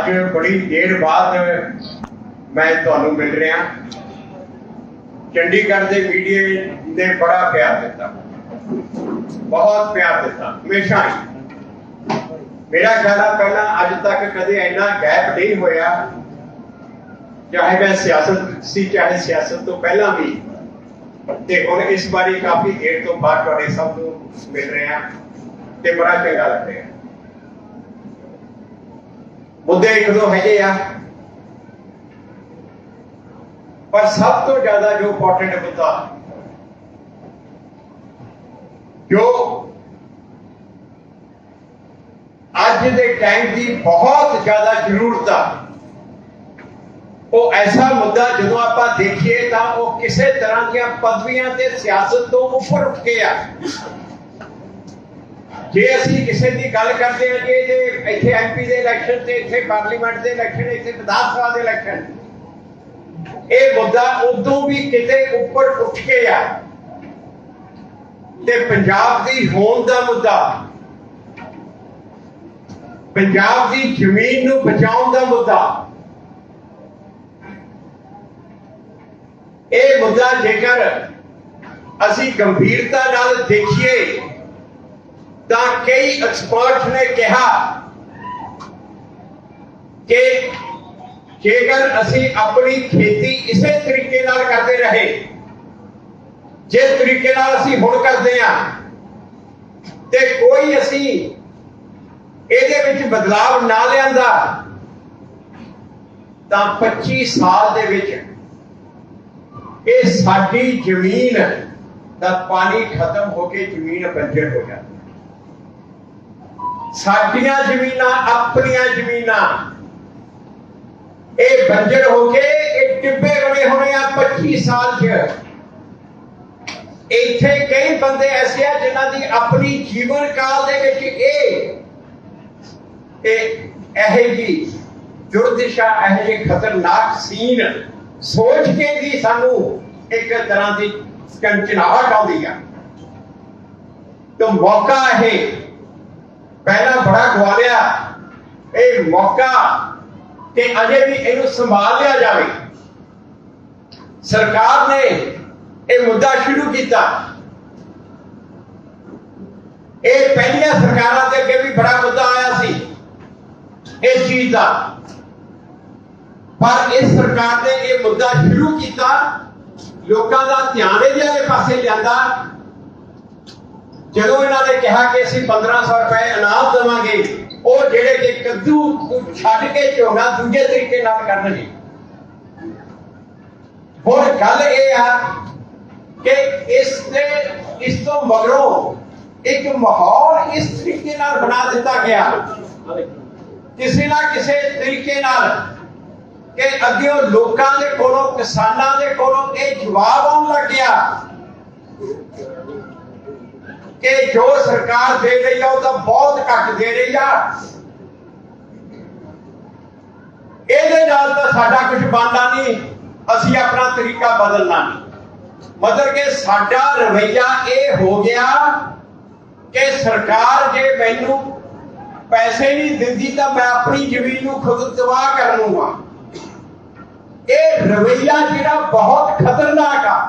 ਅੱਜ बड़ी देर बाद मैं ਤੁਹਾਨੂੰ मिल रहा। चंडीगढ़ के मीडिया ने बड़ा प्यार दिता, बहुत प्यार दिता हमेशा ही। मेरा ख्याल है पहला अज तक कदे इन्ना गैप नहीं होया, चाहे वह सियासत सी चाहे सियासत तो पहला भी। ते हुण इस बारी काफी देर तो बाद तुहाडे सब नूं मिल रहे हैं ते बड़ा चंगा लग रहा। मुद्दे एक दो हैगे आ, पर सब तो ज्यादा जो इंपॉर्टेंट मुद्दा जो अज के टाइम की बहुत ज्यादा जरूरत आ, वो ऐसा मुद्दा जो आप देखिए तो वो किसी तरह दी पदवियां ते सियासत तो ऊपर उठ के आ। जे असीं किसी की गल करते हैं कि इत्थे MP दे इलैक्शन ते इत्थे पार्लीमेंट दे इलैक्शन इत्थे विधान सभा दे इलैक्शन, ये मुद्दा उदों भी किते ऊपर उठ के आ ते पंजाब दी होंद दा मुद्दा, पंजाब दी जमीन नूं बचाउण दा मुद्दा, ये मुद्दा जेकर असीं गंभीरता नाल देखिए तो कई एक्सपर्ट ने कहा कि जेकर असी अपनी खेती इसे तरीके नाल करते रहे, जिस तरीके नाल असी हुण करते हैं, ते कोई असी इहदे विच बदलाव ना लिआंदा तां 25 साल दे विच ये साडी जमीन दा पानी खत्म होके जमीन बंजर हो जाती। साडियां जमीनां अपनियां जमीनां ये बंजर होके टिब्बे बने होने 25 साल च। इत्थे कई बंदे ऐसे हैं जिन्हां दी अपनी जीवन काल दे विच एहे जी दुर्दिशा, एहे जी खतरनाक सीन सोच के भी सानू एक तरह की कंचनाहट आउंदी है। तो मौका है पहला बड़ा गवा लिया, ये मौका कि अजे भी इनू संभाल लिया जाए। सरकार ने यह मुद्दा शुरू किया, ये पहलियां सरकारों के अगे भी बड़ा मुद्दा आया सी इस चीज का, पर इस सरकार ने यह मुद्दा शुरू किया, लोगों का ध्यान इहदे पासे लिआंदा। जो इन्होंने कहा कि असं 1500 रुपए इनाम देवांगे, वो जेड़े कि कद्दू छड्ड के झोना दूजे तरीके नाल करनगे। हुण गल ये आ कि इस तो मगरों एक माहौल इस तरीके नाल बना दिता गया किसी ना किसी तरीके नाल कि अगे लोगों के कोलों, किसानों के कोलों ये जवाब आउण लग गया कि जो सरकार दे रही है वो बहुत घट दे रही है, ਇਹਦੇ ਨਾਲ ਤਾਂ ਸਾਡਾ कुछ बनना नहीं, ਅਸੀਂ अपना तरीका बदलना नहीं। मतलब कि साडा रवैया ये हो गया कि सरकार जे मैनू पैसे नहीं दिंदी तो मैं अपनी जमीन नूं खुद तबाह कर लूंगा। ये रवैया जिहड़ा बहुत खतरनाक आ।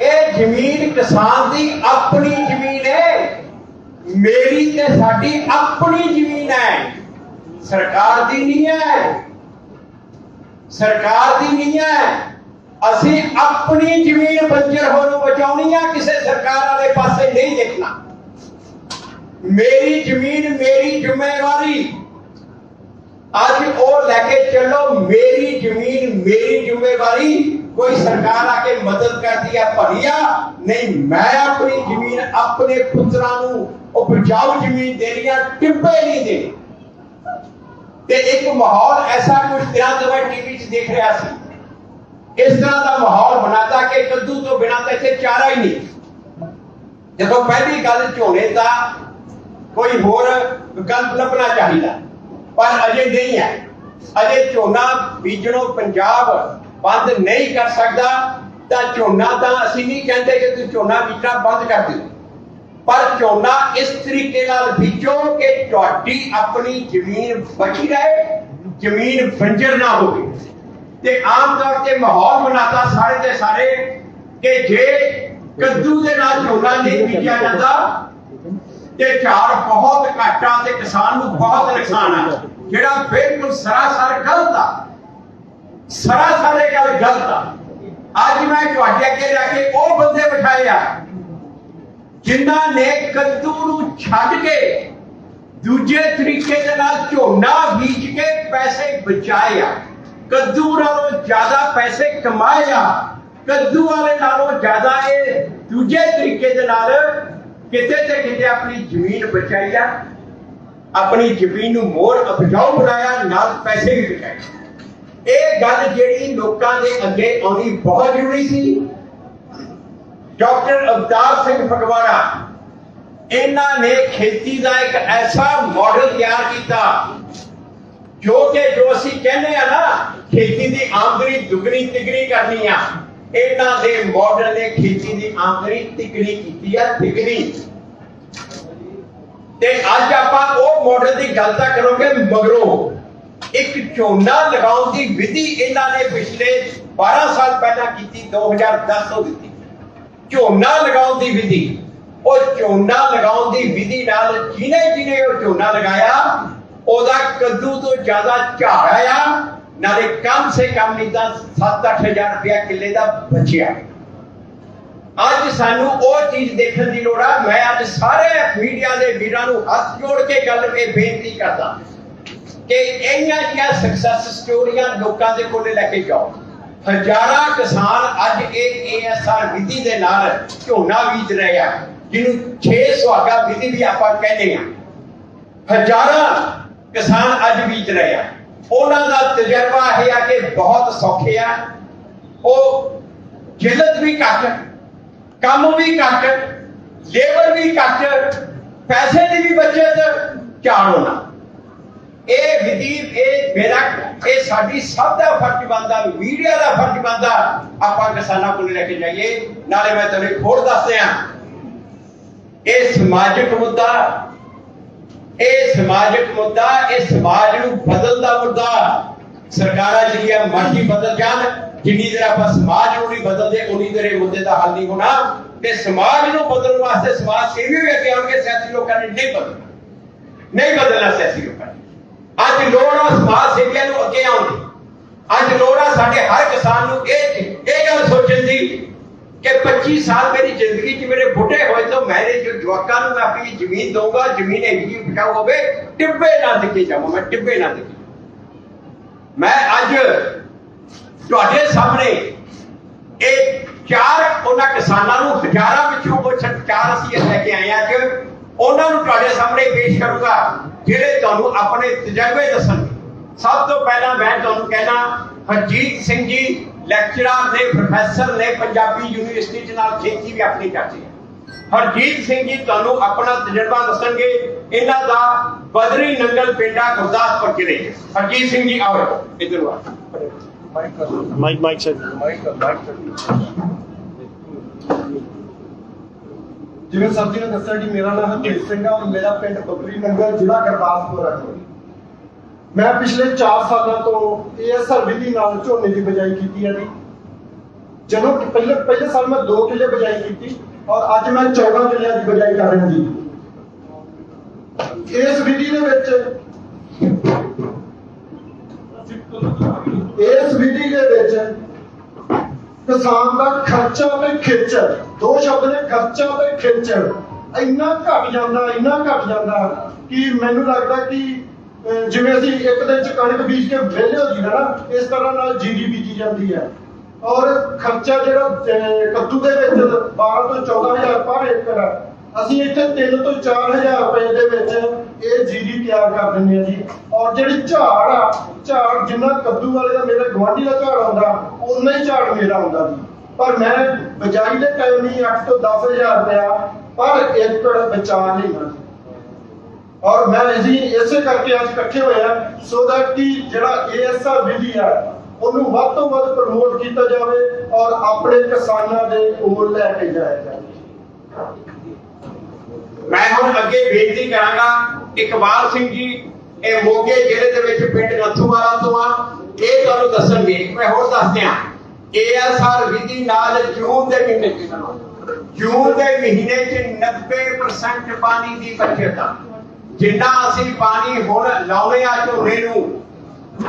ये जमीन किसान की अपनी जमीन है, मेरी ते साडी अपनी जमीन है, सरकार दी नहीं है, सरकार दी नहीं है। असी अपनी जमीन बंजर होने बचाउणी है, किसी सरकार वाले पासे नहीं देखना। मेरी जमीन मेरी जिम्मेवारी, आज वो लैके चलो, मेरी जमीन मेरी जिम्मेवारी। कोई सरकार आके मदद करती है भरिया नहीं, मैं अपनी जमीन अपने पुत्रां नूं उपजाऊ जमीन देनी है, टिब्बे नहीं देने। ते एक माहौल ऐसा कुछ दिनों से मैं टीवी च देख रहा सी, इस तरह का माहौल बनाता कि कद्दू तो बिना तो इत्थे चारा ही नहीं। जदों पहली गल झोने का कोई होर विकल्प लभना चाहिए, पर अजे नहीं है। अजे झोना बीजणों पंजाब बंद नहीं कर सकता, तो झोना तो असीं नहीं कहते कि तू झोना बीजना बंद कर दे, पर झोना इस तरीके नाल बीजो कि तुहाडी अपनी जमीन बची रहे, जमीन बंजर ना हो। आम तौर पर माहौल बनाता सारे के सारे कि जे कद्दू के नाल झोना नहीं बीजा जाता ते झाड़ बहुत घट आ ते किसान नूं बहुत नुकसान आ, जिहड़ा बिल्कुल सरासर गलत आ, सरासर ये गल गलत आ। अज मैं तुहाडे अगे जाके वो बंदे बिठाए आ जिन्हां ने कद्दू नूं छड्ड के दूजे तरीके दे नाल झोना बीज के पैसे बचाए आ, कद्दू नालों ज्यादा पैसे कमाए आ, कद्दू वाले नालों ज्यादा ये दूजे तरीके दे नाल किते ते किते अपनी जमीन बचाई आ, अपनी जमीन नूं मोर उपजाऊ बनाया, नाल पैसे भी बचाए। ये गल जिहड़ी लोकां दे अगे आउणी बहुत जरूरी सी। डॉक्टर अवतार सिंह फगवाड़ा इन्हां ने खेती का एक ऐसा मॉडल तैयार किया जो कि जो असीं कहने आ ना खेती की आमदनी दुगनी तिगनी करनी आ, इन्हां दे मॉडल ने खेती की आमदनी तिगनी की है, तिगनी। ते अज आपां वो मॉडल की गल तां करोगे मगरों एक झोना लगाउण दी विधि इन्हां ने पिछले 12 साल पहला की 2010 तो दी झोना लगाउण दी विधि। और झोना लगाउण दी विधि नाल जिन्हें जिन्हें वो झोना लगाया ओदा कद्दू तो ज्यादा झाड़ आया, नाले कम से कम नहीं तो 7-8 हज़ार रुपया किले का बचिया। अज सानू वो चीज देखने की लोड़ आ। मैं अज सारे मीडिया के वीरां नूं हाथ जोड़ के गल बेनती करदा कि इन्हां जिहियां सक्सैस स्टोरियां लोकां दे कोले लैके जाओ। हजारां किसान अज ASR विधि दे नाल झोना बीज रहे हैं, जिन्हों 6 सुहागा विधि भी आप कहते हैं। हजारां किसान अज बीज रहे हैं, उन्हां दा तजर्बा है कि बहुत सौखे आ, वो जिलत भी घट, काम भी घट, लेबर भी घट, पैसे की भी बचत, झाड़ होना। ये विधि मेरा ये साडी सब दा फर्ज बनदा, मीडिया दा फर्ज बनदा आपां किसानां कोल लेके जाइए। नाले मैं तुहानूं एक होर दस दियां, ये समाजिक मुद्दा, ये समाजिक मुद्दा, ये समाज नूं बदलदा मुद्दा। सरकारां जिहड़ियां मर्जी बदल जाण, जिन्नी देर आपां समाज नूं नहीं बदलदे उन्नी देर मुद्दे दा हल नहीं होना। ते समाज नूं बदलण वास्ते समाज सेवी भी अगे आउणगे, सियासी लोकां ने नहीं बदलना सियासी लोकां ने। अज लोड़ आ समाज सेवियां नूं अगे आउण दी, अज लोड़ आ साडे हर किसान नूं ये गल सोचण दी कि 25 साल मेरी जिंदगी च मेरे बुढ़े होए तो मेरे जो जवाकां नूं मैं अपनी जमीन दूंगा, जमीन एडी उपजाऊ होवे, टिब्बे ना दिखे जावां, मैं टिब्बे ना दिखे। मैं अज तुहाडे सामने एक 4 उन्हां किसानां नूं हजारां विचों कुछ 4 असीं लैके आए अज उन्हां नूं तुहाडे सामने पेश करूंगा जिहड़े तुहानूं अपने तजर्बे दसणगे। सब तो पहला मैं तुहानूं कहना हरजीत सिंह जी लैक्चरर ने, प्रोफैसर ने, पंजाबी यूनिवर्सिटी च नाल खेती भी अपनी करते हैं। हरजीत सिंह जी तुहानूं अपना तजर्बा दसणगे। इन्हां दा बदरी नंगल पिंडा गुरदासपुर जिले। हरजीत सिंह जी आओ इधर आओ। माइक से जिवें सर जी ने दस्सिया कि मेरा नाम हरजीत सिंह है और मेरा पिंड बदरी नंगल जिला गुरदासपुर है। मैं पिछले 4 सालों तो ASR विधि नाल झोने की बिजाई की है जी। ਜਦੋਂ पहले साल मैं 2 किले बिजाई की और अज मैं 14 किलियां की बिजाई कर रहा जी। इस विधि दे विच किसान का खर्चा ते खिच, 2 शब्द ने, खर्चा ते खिच इन्ना घट जाता कि मैनूं लगदा कि जिवें असीं एक दिन च कणक बीज के विहले हो जाइदा ना, इस तरह नाल जीरी बीजी जाती है। और खर्चा जिहड़ा कद्दू दे विच 12 तो 14 हज़ार पर एकड़ है, असीं इत्थे 3 तो 4 हज़ार रुपए दे विच ये जीरी तैयार कर दिंदे आ जी। और जिहड़ी झाड़ जिन्ना कद्दू वाले का मेरे गवांढी का झाड़ आउंदा उन्ना ही झाड़ मेरा आउंदा जी। पर मैं बिजाई दे टाइम ही 8 तो 10 हज़ार रुपया पर एकड़ बचा लेना। और मैं इसे करके आज इकट्ठे होया सो दैट कि जिहड़ा ASR विधि है ਉਹਨੂੰ ਵੱਧ ਤੋਂ ਵੱਧ ਪ੍ਰਮੋਟ ਕੀਤਾ ਜਾਵੇ ਔਰ ਆਪਣੇ ਕਿਸਾਨਾਂ ਦੇ ਕੋਲ ਲੈ ਕੇ ਜਾਇਆ ਜਾਵੇ। मैं हुण अगे बेनती करांगा इकबाल सिंह जी ਇਹ ਮੋਗੇ ਜ਼ਿਲ੍ਹੇ ਦੇ ਵਿੱਚ ਪਿੰਡ ਨੱਥੂਵਾਲਾ ਤੋਂ ਆ ਇਹ ਤੁਹਾਨੂੰ ਦੱਸਣਗੇ ਮੈਂ ਹੋਰ ਦੱਸ ਦਿਆਂ ASR ਵਿਧੀ ਨਾਲ ਜੂਨ ਦੇ ਮਹੀਨੇ ਚ 90% ਪਾਣੀ ਦੀ ਬਚਤ ਆ ਜਿੰਨਾ ਅਸੀਂ ਪਾਣੀ ਹੁਣ ਲਾਉਣੇ ਆ ਝੋਨੇ ਨੂੰ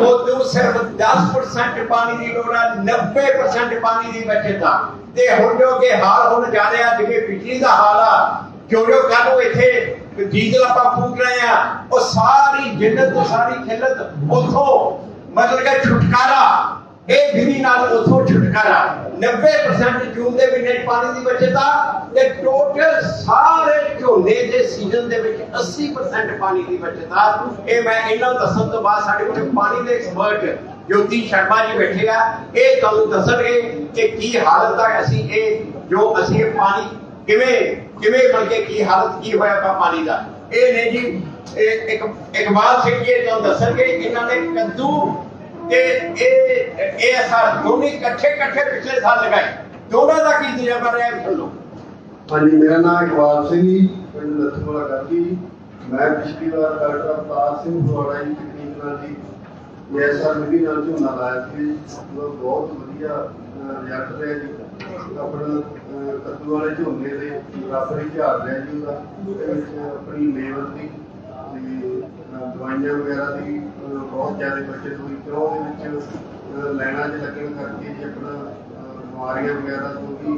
ਉਦੋਂ ਸਿਰਫ 10% ਪਾਣੀ ਦੀ ਲੋੜ ਆ 90% ਪਾਣੀ ਦੀ ਬਚਤ ਆ ਤੇ ਹੁਣ ਜੋ ਕਿ ਹਾਲ ਹੋਣ ਜਾ ਰਿਹਾ ਜਿਵੇਂ ਬਿਜਲੀ ਦਾ ਹਾਲ ਆ ਜੋ ਕੱਲ ਨੂੰ ਇੱਥੇ डीजल आप फूक रहे हैं और सारी जिन्नत सारी खिलत उठो मतलब कि छुटकारा एक विधि नाल उठो छुटकारा 90% जून दे महीने पानी दी बचत आ ते टोटल सारे झोने दे सीजन दे विच 80% पानी दी बचत आ ए मैं इन्हां दस्सण तो बाद साडे कोल पानी दे एक्सपर्ट ज्योति शर्मा जी बैठे आ ए तुहानू दस्सणगे कि की हालत आ असीं ए जो असीं पानी किवें बल्कि की हालत की होया पा पानी दा ए ने जी एक इकबाल सिंह जी तो दसणगे इन्हां ने कद्दू ते ए सार दोनों इकट्ठे पिछले साल लगाए दोनों दा की तजर्बा रहा है सुन लो। हाँ जी मेरा नाम इकबाल सिंह जी पिंड नत्थूवाला करदी मैं पिछली बार डॉक्टर अवतार सिंह फलोड़ा जी तकनीक नाल जी ASR विधि नाल झोना लाया सी बहुत वधिया रिजल्ट रहा जी अपना कद्दू वाले झोने के बराबर ही झाड़ रहा जी उसका अपनी लेवल की दवाइयां वगैरह की बहुत ज़्यादा बचत हुई क्यों लाइना च लगन करके जी अपना बीमारियां वगैरह तो भी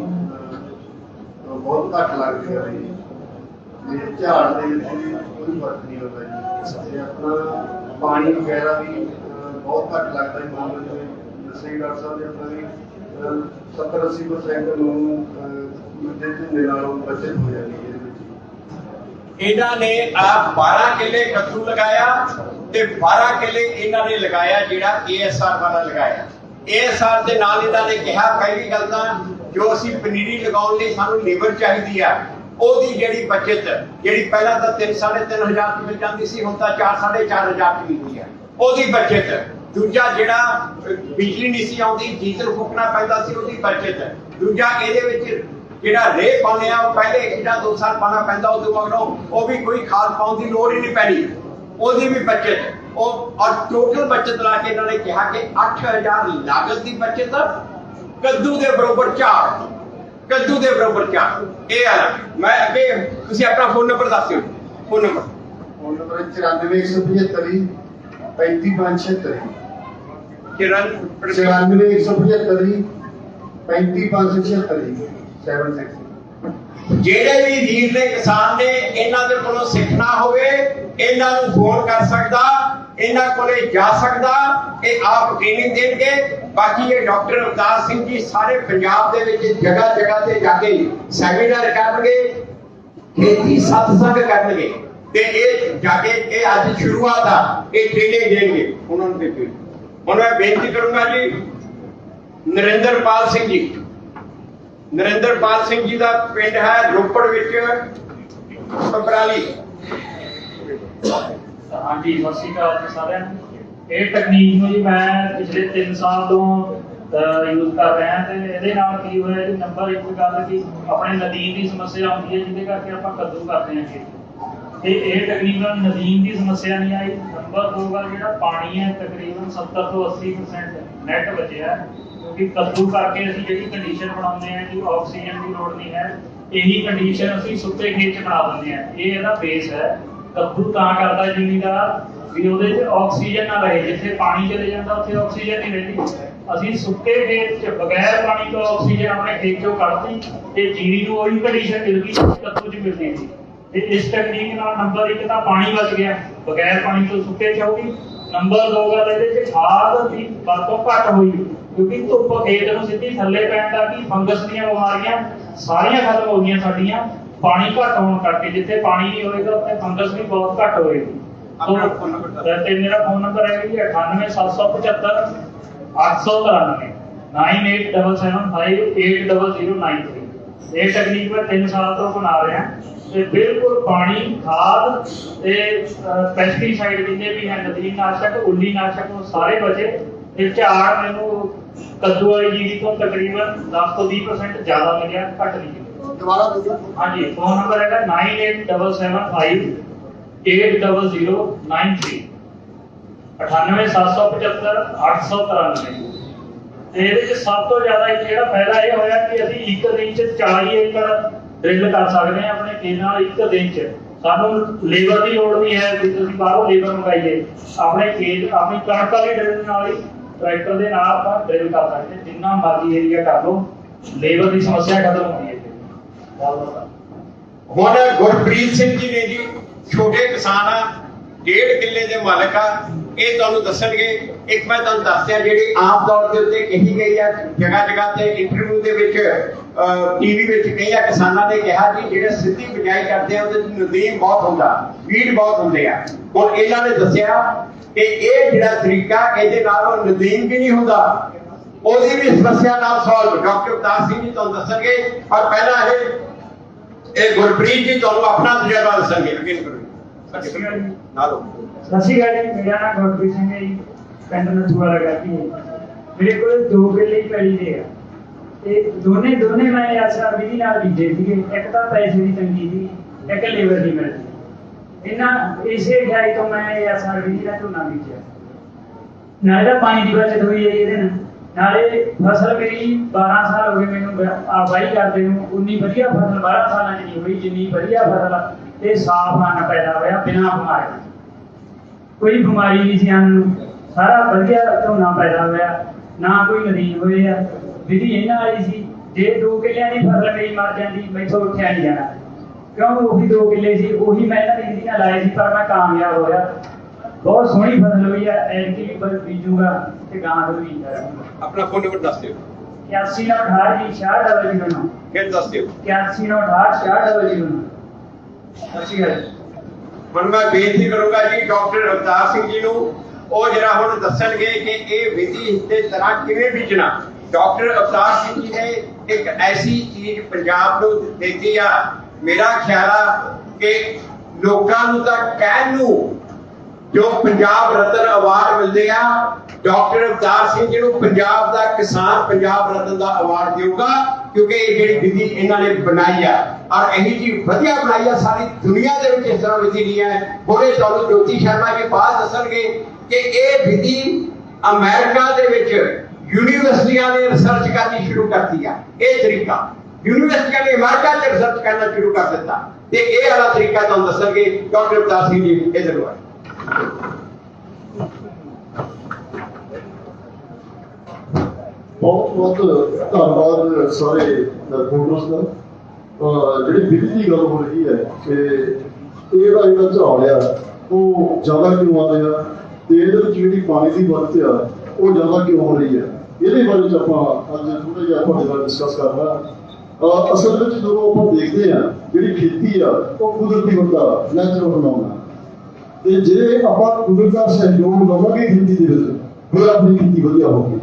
बहुत घट लगती है झाड़ के कोई फर्क नहीं होता जी अपना पानी वगैरह भी बहुत घट लगता है मान लो दसे डॉक्टर साहब ने अपना भी 70-80% बचत हो जाती है। इन्हां ने आप 12 किले कद्दू लगाया ते 12 किले इन्हां ने लगाया जिहड़ा ASR वाला लगाया ASR दे नाल इन्हां ने कहा पहली गल तां जो असीं पनीरी लगाउण लई सानूं लेबर चाहीदी आ ओदी जिहड़ी बचत जिहड़ी पहला तां 3-3.5 मिल जांदी सी हुण तां 4-4.5 मिलदी आ ओदी बचत दूजा जिहड़ा बिजली नहीं सी आउंदी डीजल फूकना पैंदा सी ओदी बचत दूजा इहदे विच जिहड़ा रेह पाने आ पहले 1-2 साल पाना पैंदा उदों मगरों वो भी कोई खाद पाउण दी लोड़ ही नहीं पैनी ओदी भी बचत और टोटल बचत ला के इन्होंने कहा कि 8000 लागत की बचत कद्दू के बरोबर झाड़ ये मैं अगे तुसीं अपना फोन नंबर दस दिओ फोन नंबर 94 175 35 576 94 175 35 576 ਜਿਹੜੇ ਵੀ ਵੀਰ ਨੇ ਕਿਸਾਨ ਨੇ ਇਹਨਾਂ ਦੇ ਕੋਲੋਂ ਸਿੱਖਣਾ ਹੋਵੇ ਇਹਨਾਂ ਨੂੰ ਫੋਨ ਕਰ ਸਕਦਾ ਇਹਨਾਂ ਕੋਲੇ ਜਾ ਸਕਦਾ ਇਹ ਆਪ ਟ੍ਰੇਨਿੰਗ ਦੇਣਗੇ ਬਾਕੀ ਇਹ ਡਾਕਟਰ ਅਵਤਾਰ ਸਿੰਘ ਜੀ ਸਾਰੇ ਪੰਜਾਬ ਦੇ ਵਿੱਚ ਜਗ੍ਹਾ ਤੇ ਜਾ ਕੇ ਸੈਮੀਨਾਰ ਕਰਨਗੇ ਖੇਤੀ ਸਤਸੰਗ ਕਰਨਗੇ ਤੇ ਇਹ ਜਾ ਕੇ ਇਹ ਅੱਜ ਸ਼ੁਰੂਆਤ ਆ ਇਹ ਟ੍ਰੇਨਿੰਗ ਦੇਣਗੇ ਉਹਨਾਂ ਨੂੰ ਦਿੱਤੀ ਹੁਣ ਮੈਂ ਬੇਨਤੀ ਕਰੂੰਗਾ ਜੀ नरेंद्रपाल सिंह जी का पिंड है रोपड़ विच पंबराली। हाँ जी सत श्री अकाल जी सारे ये तकनीक नूं जी मैं पिछले 3 साल तो यूज कर रहा ते इहदे नाल की होया जी नंबर एक गल कि अपने नदीम की समस्या आउंदी है जिहदे करके आपां कद्दू करते हैं ते ये तकनीक नाल नदीम की समस्या नहीं आई। नंबर 2 गल जिहड़ा पानी है तकरीबन 70 ਤੋਂ 80% नैट बचिया क्योंकि कद्दू करके असीं जिहड़ी कंडीशन बनाउंदे हैं कि ऑक्सीजन की लोड़ नहीं है यही कंडीशन असीं सुक्के खेत च बना दिंदे हैं ये इहदा बेस है। कद्दू तां करदा जिमीदार भी ਉਹਦੇ ਚ ਆਕਸੀਜਨ ਨਾ ਰਹੇ ਜਿੱਥੇ ਪਾਣੀ ਚਲੇ ਜਾਂਦਾ ਉੱਥੇ ਆਕਸੀਜਨ ਨਹੀਂ ਰਹਿੰਦੀ ਅਸੀਂ ਸੁੱਕੇ ਖੇਤ ਚ ਬਗੈਰ ਪਾਣੀ ਤੋਂ ਆਕਸੀਜਨ ਆਪਣੇ ਖੇਤ ਚੋਂ ਕੱਢਦੀ ਤੇ ਜੀਰੀ ਨੂੰ ਉਹੀ ਕੰਡੀਸ਼ਨ ਮਿਲ ਗਈ ਕੱਦੂ ਚ ਮਿਲਦੀ ਸੀ ਤੇ ਇਸ ਟੈਕਨੀਕ ਨਾਲ ਨੰਬਰ 1 ਤਾਂ ਪਾਣੀ ਬਚ ਗਿਆ ਬਗੈਰ ਪਾਣੀ ਤੋਂ ਸੁੱਕੇ ਚ ਆਉਗੀ ਨੰਬਰ 2 ਗੱਲ ਇਹਦੇ ਚ ਖਾਦ ਦੀ ਵਰਤੋਂ ਘੱਟ ਹੋਈ ਕਿਉਂਕਿ ਧੁੱਪ ਖੇਤ ਨੂੰ ਸਿੱਧੀ ਥੱਲੇ ਪੈਣ ਦਾ ਕੀ ਫੰਗਸ ਦੀਆਂ ਬਿਮਾਰੀਆਂ ਸਾਰੀਆਂ ਖਤਮ ਹੋ ਗਈਆਂ ਸਾਡੀਆਂ ਪਾਣੀ ਘੱਟ ਹੋਣ ਕਰਕੇ ਜਿੱਥੇ ਪਾਣੀ ਨਹੀਂ ਹੋਏਗਾ ਉੱਥੇ ਫੰਗਸ ਵੀ ਬਹੁਤ ਘੱਟ ਹੋਏਗੀ। ਤੇ ਮੇਰਾ ਫੋਨ ਨੰਬਰ ਹੈ ਜੀ 987775 893 9877580093। ਇਹ ਟੈਕਨੀਕ ਮੈਂ 3 ਸਾਲ ਤੋਂ ਬਣਾ ਰਿਹਾ ਤੇ ਬਿਲਕੁਲ ਪਾਣੀ ਖਾਦ ਤੇ ਪੈਸਟੀਸਾਈਡ ਜਿੰਨੇ ਵੀ ਹਨ ਨਦੀਨਨਾਸ਼ਕ ਉੱਲੀਨਾਸ਼ਕ ਉਹ ਸਾਰੇ ਬਚੇ ਤੇ ਝਾੜ ਮੈਨੂੰ ਕੱਦੂ ਵਾਲੀ ਜੀਰੀ ਤੋਂ ਤਕਰੀਬਨ 10 ਤੋਂ 20% ਜ਼ਿਆਦਾ ਮਿਲਿਆ ਘੱਟ ਨਹੀਂ। ਦੁਬਾਰਾ ਦੱਸੋ। हाँ जी, फोन नंबर है 9877580093 98775893। ਤੇ ਇਹਦੇ ਚ ਸਭ ਤੋਂ ਜ਼ਿਆਦਾ ਇੱਕ ਜਿਹੜਾ ਫਾਇਦਾ ਇਹ ਹੋਇਆ ਕਿ ਅਸੀਂ ਇੱਕ ਦਿਨ ਚ 40 ਏਕੜ ਡਰਿਲ ਕਰ ਸਕਦੇ ਹਾਂ ਆਪਣੇ ਖੇਤ ਨਾਲ ਇੱਕ ਦਿਨ ਚ। ਸਾਨੂੰ ਲੇਬਰ ਦੀ ਲੋੜ ਨਹੀਂ ਹੈ ਵੀ ਤੁਸੀਂ ਬਾਹਰੋਂ ਲੇਬਰ ਮੰਗਾਈਏ, ਆਪਣੇ ਖੇਤ ਆਪਣੀ ਕਣਕ ਵਾਲੀ ਡਰਿਲ ਨਾਲ ਹੀ ਟਰੈਕਟਰ ਦੇ ਨਾਲ ਆਪਾਂ ਡਰਿਲ ਕਰ ਸਕਦੇ ਹਾਂ। ਜਿੰਨਾ ਮਰਜ਼ੀ ਏਰੀਆ ਕਰ ਲਓ, ਲੇਬਰ ਦੀ ਸਮੱਸਿਆ ਖਤਮ ਹੁੰਦੀ ਹੈ। ਬਹੁਤ ਬਹੁਤ ਹੁਣ ਗੁਰਪ੍ਰੀਤ ਸਿੰਘ ਜੀ ਨੇ ਜੀ ਛੋਟੇ ਕਿਸਾਨ ਆ, 1.5 ਕਿੱਲੇ ਦੇ ਮਾਲਕ ਆ, ਇਹ ਤੁਹਾਨੂੰ ਦੱਸਣਗੇ। ਇੱਕ ਮੈਂ ਤੁਹਾਨੂੰ ਦੱਸਿਆ ਜਿਹੜੀ ਆਮ ਤੌਰ ਦੇ ਉੱਤੇ ਕਹੀ ਗਈ ਆ ਜਗ੍ਹਾ ਜਗ੍ਹਾ ਤੇ ਇੰਟਰਵਿਊ ਦੇ ਵਿੱਚ ਟੀਵੀ ਵਿੱਚ ਕਈਆਂ ਕਿਸਾਨਾਂ ਨੇ ਕਿਹਾ ਜੀ ਜਿਹੜੇ ਸਿੱਧੀ ਬਿਜਾਈ ਕਰਦੇ ਆ ਉਹਦੇ ਵਿੱਚ ਨਦੀਨ ਬਹੁਤ ਹੁੰਦਾ, ਵੀਡ ਬਹੁਤ ਹੁੰਦੇ ਆ। ਹੁਣ ਇਹਨਾਂ ਨੇ ਦੱਸਿਆ ਕਿ ਇਹ ਜਿਹੜਾ ਤਰੀਕਾ ਇਹਦੇ ਨਾਲ ਉਹ ਨਦੀਨ ਵੀ ਨਹੀਂ ਹੁੰਦਾ, ਉਹਦੀ ਵੀ ਸਮੱਸਿਆ ਨਾਲ ਸੋਲਵ ਡਾਕਟਰ ਅਵਤਾਰ ਸਿੰਘ ਜੀ ਤੁਹਾਨੂੰ ਦੱਸਣਗੇ। ਔਰ ਪਹਿਲਾਂ ਇਹ ਗੁਰਪ੍ਰੀਤ ਜੀ ਤੁਹਾਨੂੰ ਆਪਣਾ ਤਜਰਬਾ ਦੱਸਣਗੇ। ਅੱਗੇ ਕਰੋ ਨਾਲ ਸਤਿ ਸ਼੍ਰੀ ਅਕਾਲ ਜੀ, ਮੇਰਾ ਨਾਮ ਗੁਰਪ੍ਰੀਤ ਸਿੰਘ ਹੈ ਜੀ, ਪਿੰਡ ਨਥੂਵਾਲਾ ਗਾਤੀ ਹੈ। ਮੇਰੇ ਕੋਲ 2 ਕਿੱਲੇ ਹੀ ਪੈਲੀ ਦੇ ਆ ਤੇ ਦੋਨੇ ਮੈਂ ਅਸਰ ਵਿਧੀ ਨਾਲ ਬੀਜੇ ਸੀਗੇ। ਇੱਕ ਤਾਂ ਪੈਸੇ ਦੀ ਤੰਗੀ ਸੀ, ਇੱਕ ਲੇਬਰ ਦੀ ਮਿਲਦੀ। ਇਹਨਾਂ ਇਸੇ ਖਿਆਲ ਤੋਂ ਮੈਂ ਅਸਰ ਵਿਧੀ ਨਾਲ ਝੋਨਾ ਬੀਜਿਆ। ਨਾਲੇ ਤਾਂ ਪਾਣੀ ਦੀ ਬਚਤ ਹੋਈ ਹੈ ਇਹਦੇ ਨਾਲ, ਨਾਲੇ ਫਸਲ ਮੇਰੀ 12 ਸਾਲ ਹੋ ਗਏ ਮੈਨੂੰ ਵਾਹੀ ਕਰਦੇ ਨੂੰ, ਉਨੀ ਵਧੀਆ ਫਸਲ 12 ਸਾਲਾਂ ਚ ਨਹੀਂ ਹੋਈ ਜਿੰਨੀ ਵਧੀਆ ਫਸਲ ਤੇ ਸਾਫ਼ ਅੰਨ ਪੈਦਾ ਹੋਇਆ ਬਿਨਾਂ ਬਿਮਾਰੀ। ਕੋਈ ਬਿਮਾਰੀ ਨਹੀਂ ਸੀ ਅੰਨ ਨੂੰ, ਸਾਰਾ ਵਧੀਆ ਝੋਨਾ ਪੈਦਾ ਹੋਇਆ, ਨਾ ਕੋਈ ਨਦੀਨ ਹੋਏ ਆ। ਵਿਧੀ ਇਹਨਾਂ ਵਾਲੀ ਸੀ, ਜੇ 2 ਕਿੱਲਿਆਂ ਦੀ ਫਸਲ ਮੇਰੀ ਮਰ ਜਾਂਦੀ ਮੈਥੋਂ ਉੱਠਿਆ ਨਹੀਂ ਜਾਣਾ, ਕਿਉਂ ਉਹੀ 2 ਕਿੱਲੇ ਸੀ, ਉਹੀ ਮੈਂ ਇਹਨਾਂ ਦੀ ਵਿਧੀ ਨਾਲ ਲਾਏ ਸੀ, ਪਰ ਮੈਂ ਕਾਮਯਾਬ ਹੋਇਆ। ਬਹੁਤ ਸੋਹਣੀ ਫਸਲ ਹੋਈ ਹੈ। ਐਤਕੀ ਵੀ ਬੀਜੂਗਾ ਤੇ ਗਾਂ ਨੂੰ ਵੀ ਆਪਣਾ ਫੋਨ ਨੰਬਰ ਦੱਸ ਦਿਓ, 8198 ਜੀ 6600 ਫਿਰ ਦੱਸ ਦਿਓ। 8198 6600। ਸਤਿ ਸ਼੍ਰੀ ਅਕਾਲ। ਹੁਣ ਮੈਂ ਬੇਨਤੀ ਕਰੂੰਗਾ ਜੀ ਡਾਕਟਰ ਅਵਤਾਰ ਸਿੰਘ ਜੀ ਨੂੰ, ਉਹ ਜਿਹੜਾ ਹੁਣ ਦੱਸਣਗੇ ਕਿ ਇਹ ਵਿਧੀ ਤੇ ਤਰ੍ਹਾਂ ਕਿਵੇਂ ਬੀਜਣਾ। ਡਾਕਟਰ ਅਵਤਾਰ ਸਿੰਘ ਜੀ ਨੇ ਇੱਕ ਐਸੀ ਚੀਜ਼ ਪੰਜਾਬ ਨੂੰ ਦਿੱਤੀ ਆ, ਮੇਰਾ ਖਿਆਲ ਆ ਕਿ ਲੋਕਾਂ ਨੂੰ ਤਾਂ ਕਹਿਣ ਨੂੰ ਜੋ ਪੰਜਾਬ ਰਤਨ ਅਵਾਰਡ ਮਿਲਦੇ ਆ, ਡਾਕਟਰ ਅਵਤਾਰ ਸਿੰਘ ਜੀ ਨੂੰ ਪੰਜਾਬ ਦਾ ਕਿਸਾਨ ਪੰਜਾਬ ਰਤਨ ਦਾ ਅਵਾਰਡ ਦੇਊਗਾ, ਕਿਉਂਕਿ ਇਹ ਜਿਹੜੀ ਵਿਧੀ ਇਹਨਾਂ ਨੇ ਬਣਾਈ ਆ ਔਰ ਇਹੀ ਜੀ ਵਧੀਆ ਬਣਾਈ ਆ। ਸਾਰੀ ਦੁਨੀਆ ਦੇ ਵਿੱਚ ਇਸ ਤਰ੍ਹਾਂ ਵਿਧੀ ਨਹੀਂ ਹੈ। ਹੁਣੇ ਤੁਹਾਨੂੰ ਜੋਤੀ ਸ਼ਰਮਾ ਜੀ ਬਾਅਦ ਦੱਸਣਗੇ ਕਿ ਇਹ ਵਿਧੀ ਅਮਰੀਕਾ ਦੇ ਵਿੱਚ ਯੂਨੀਵਰਸਿਟੀਆਂ ਨੇ ਰਿਸਰਚ ਕਰਨੀ ਸ਼ੁਰੂ ਕਰਤੀ ਆ। ਇਹ ਤਰੀਕਾ ਯੂਨੀਵਰਸਿਟੀਆਂ ਨੇ ਅਮਰੀਕਾ 'ਚ ਰਿਸਰਚ ਕਰਨਾ ਸ਼ੁਰੂ ਕਰ ਦਿੱਤਾ ਤੇ ਇਹ ਵਾਲਾ ਤਰੀਕਾ ਤੁਹਾਨੂੰ ਦੱਸਣਗੇ ਡਾਕਟਰ ਅਵਤਾਰ ਸਿੰਘ ਜੀ। ਇਧਰ ਆਓ। ਬਹੁਤ ਬਹੁਤ ਧੰਨਵਾਦ ਸਾਰੇ ਰਿਪੋਰਟਰਸ ਦਾ। ਜਿਹੜੀ ਵਿਧੀ ਦੀ ਗੱਲ ਹੋ ਰਹੀ ਹੈ ਕਿ ਇਹਦਾ ਜਿਹੜਾ ਝਾੜ ਆ ਉਹ ਜ਼ਿਆਦਾ ਕਿਉਂ ਆ ਰਿਹਾ ਤੇ ਇਹਦੇ ਵਿੱਚ ਜਿਹੜੀ ਪਾਣੀ ਦੀ ਵਰਤ ਆ ਉਹ ਜ਼ਿਆਦਾ ਕਿਉਂ ਹੋ ਰਹੀ ਹੈ, ਇਹਦੇ ਬਾਰੇ ਚ ਆਪਾਂ ਅੱਜ ਥੋੜਾ ਜਿਹਾ ਤੁਹਾਡੇ ਨਾਲ ਡਿਸਕਸ ਕਰਨਾ। ਅਸਲ ਵਿੱਚ ਜਦੋਂ ਆਪਾਂ ਦੇਖਦੇ ਆ ਜਿਹੜੀ ਖੇਤੀ ਆ ਉਹ ਕੁਦਰਤੀ ਹੁੰਦਾ, ਨੈਚੁਰਲ ਬਣਾਉਣਾ, ਤੇ ਜੇ ਆਪਾਂ ਕੁਦਰਤ ਦਾ ਸਹਿਯੋਗ ਲਵਾਂਗੇ ਖੇਤੀ ਦੇ ਵਿੱਚ ਫਿਰ ਆਪਣੀ ਖੇਤੀ ਵਧੀਆ ਹੋਊਗੀ।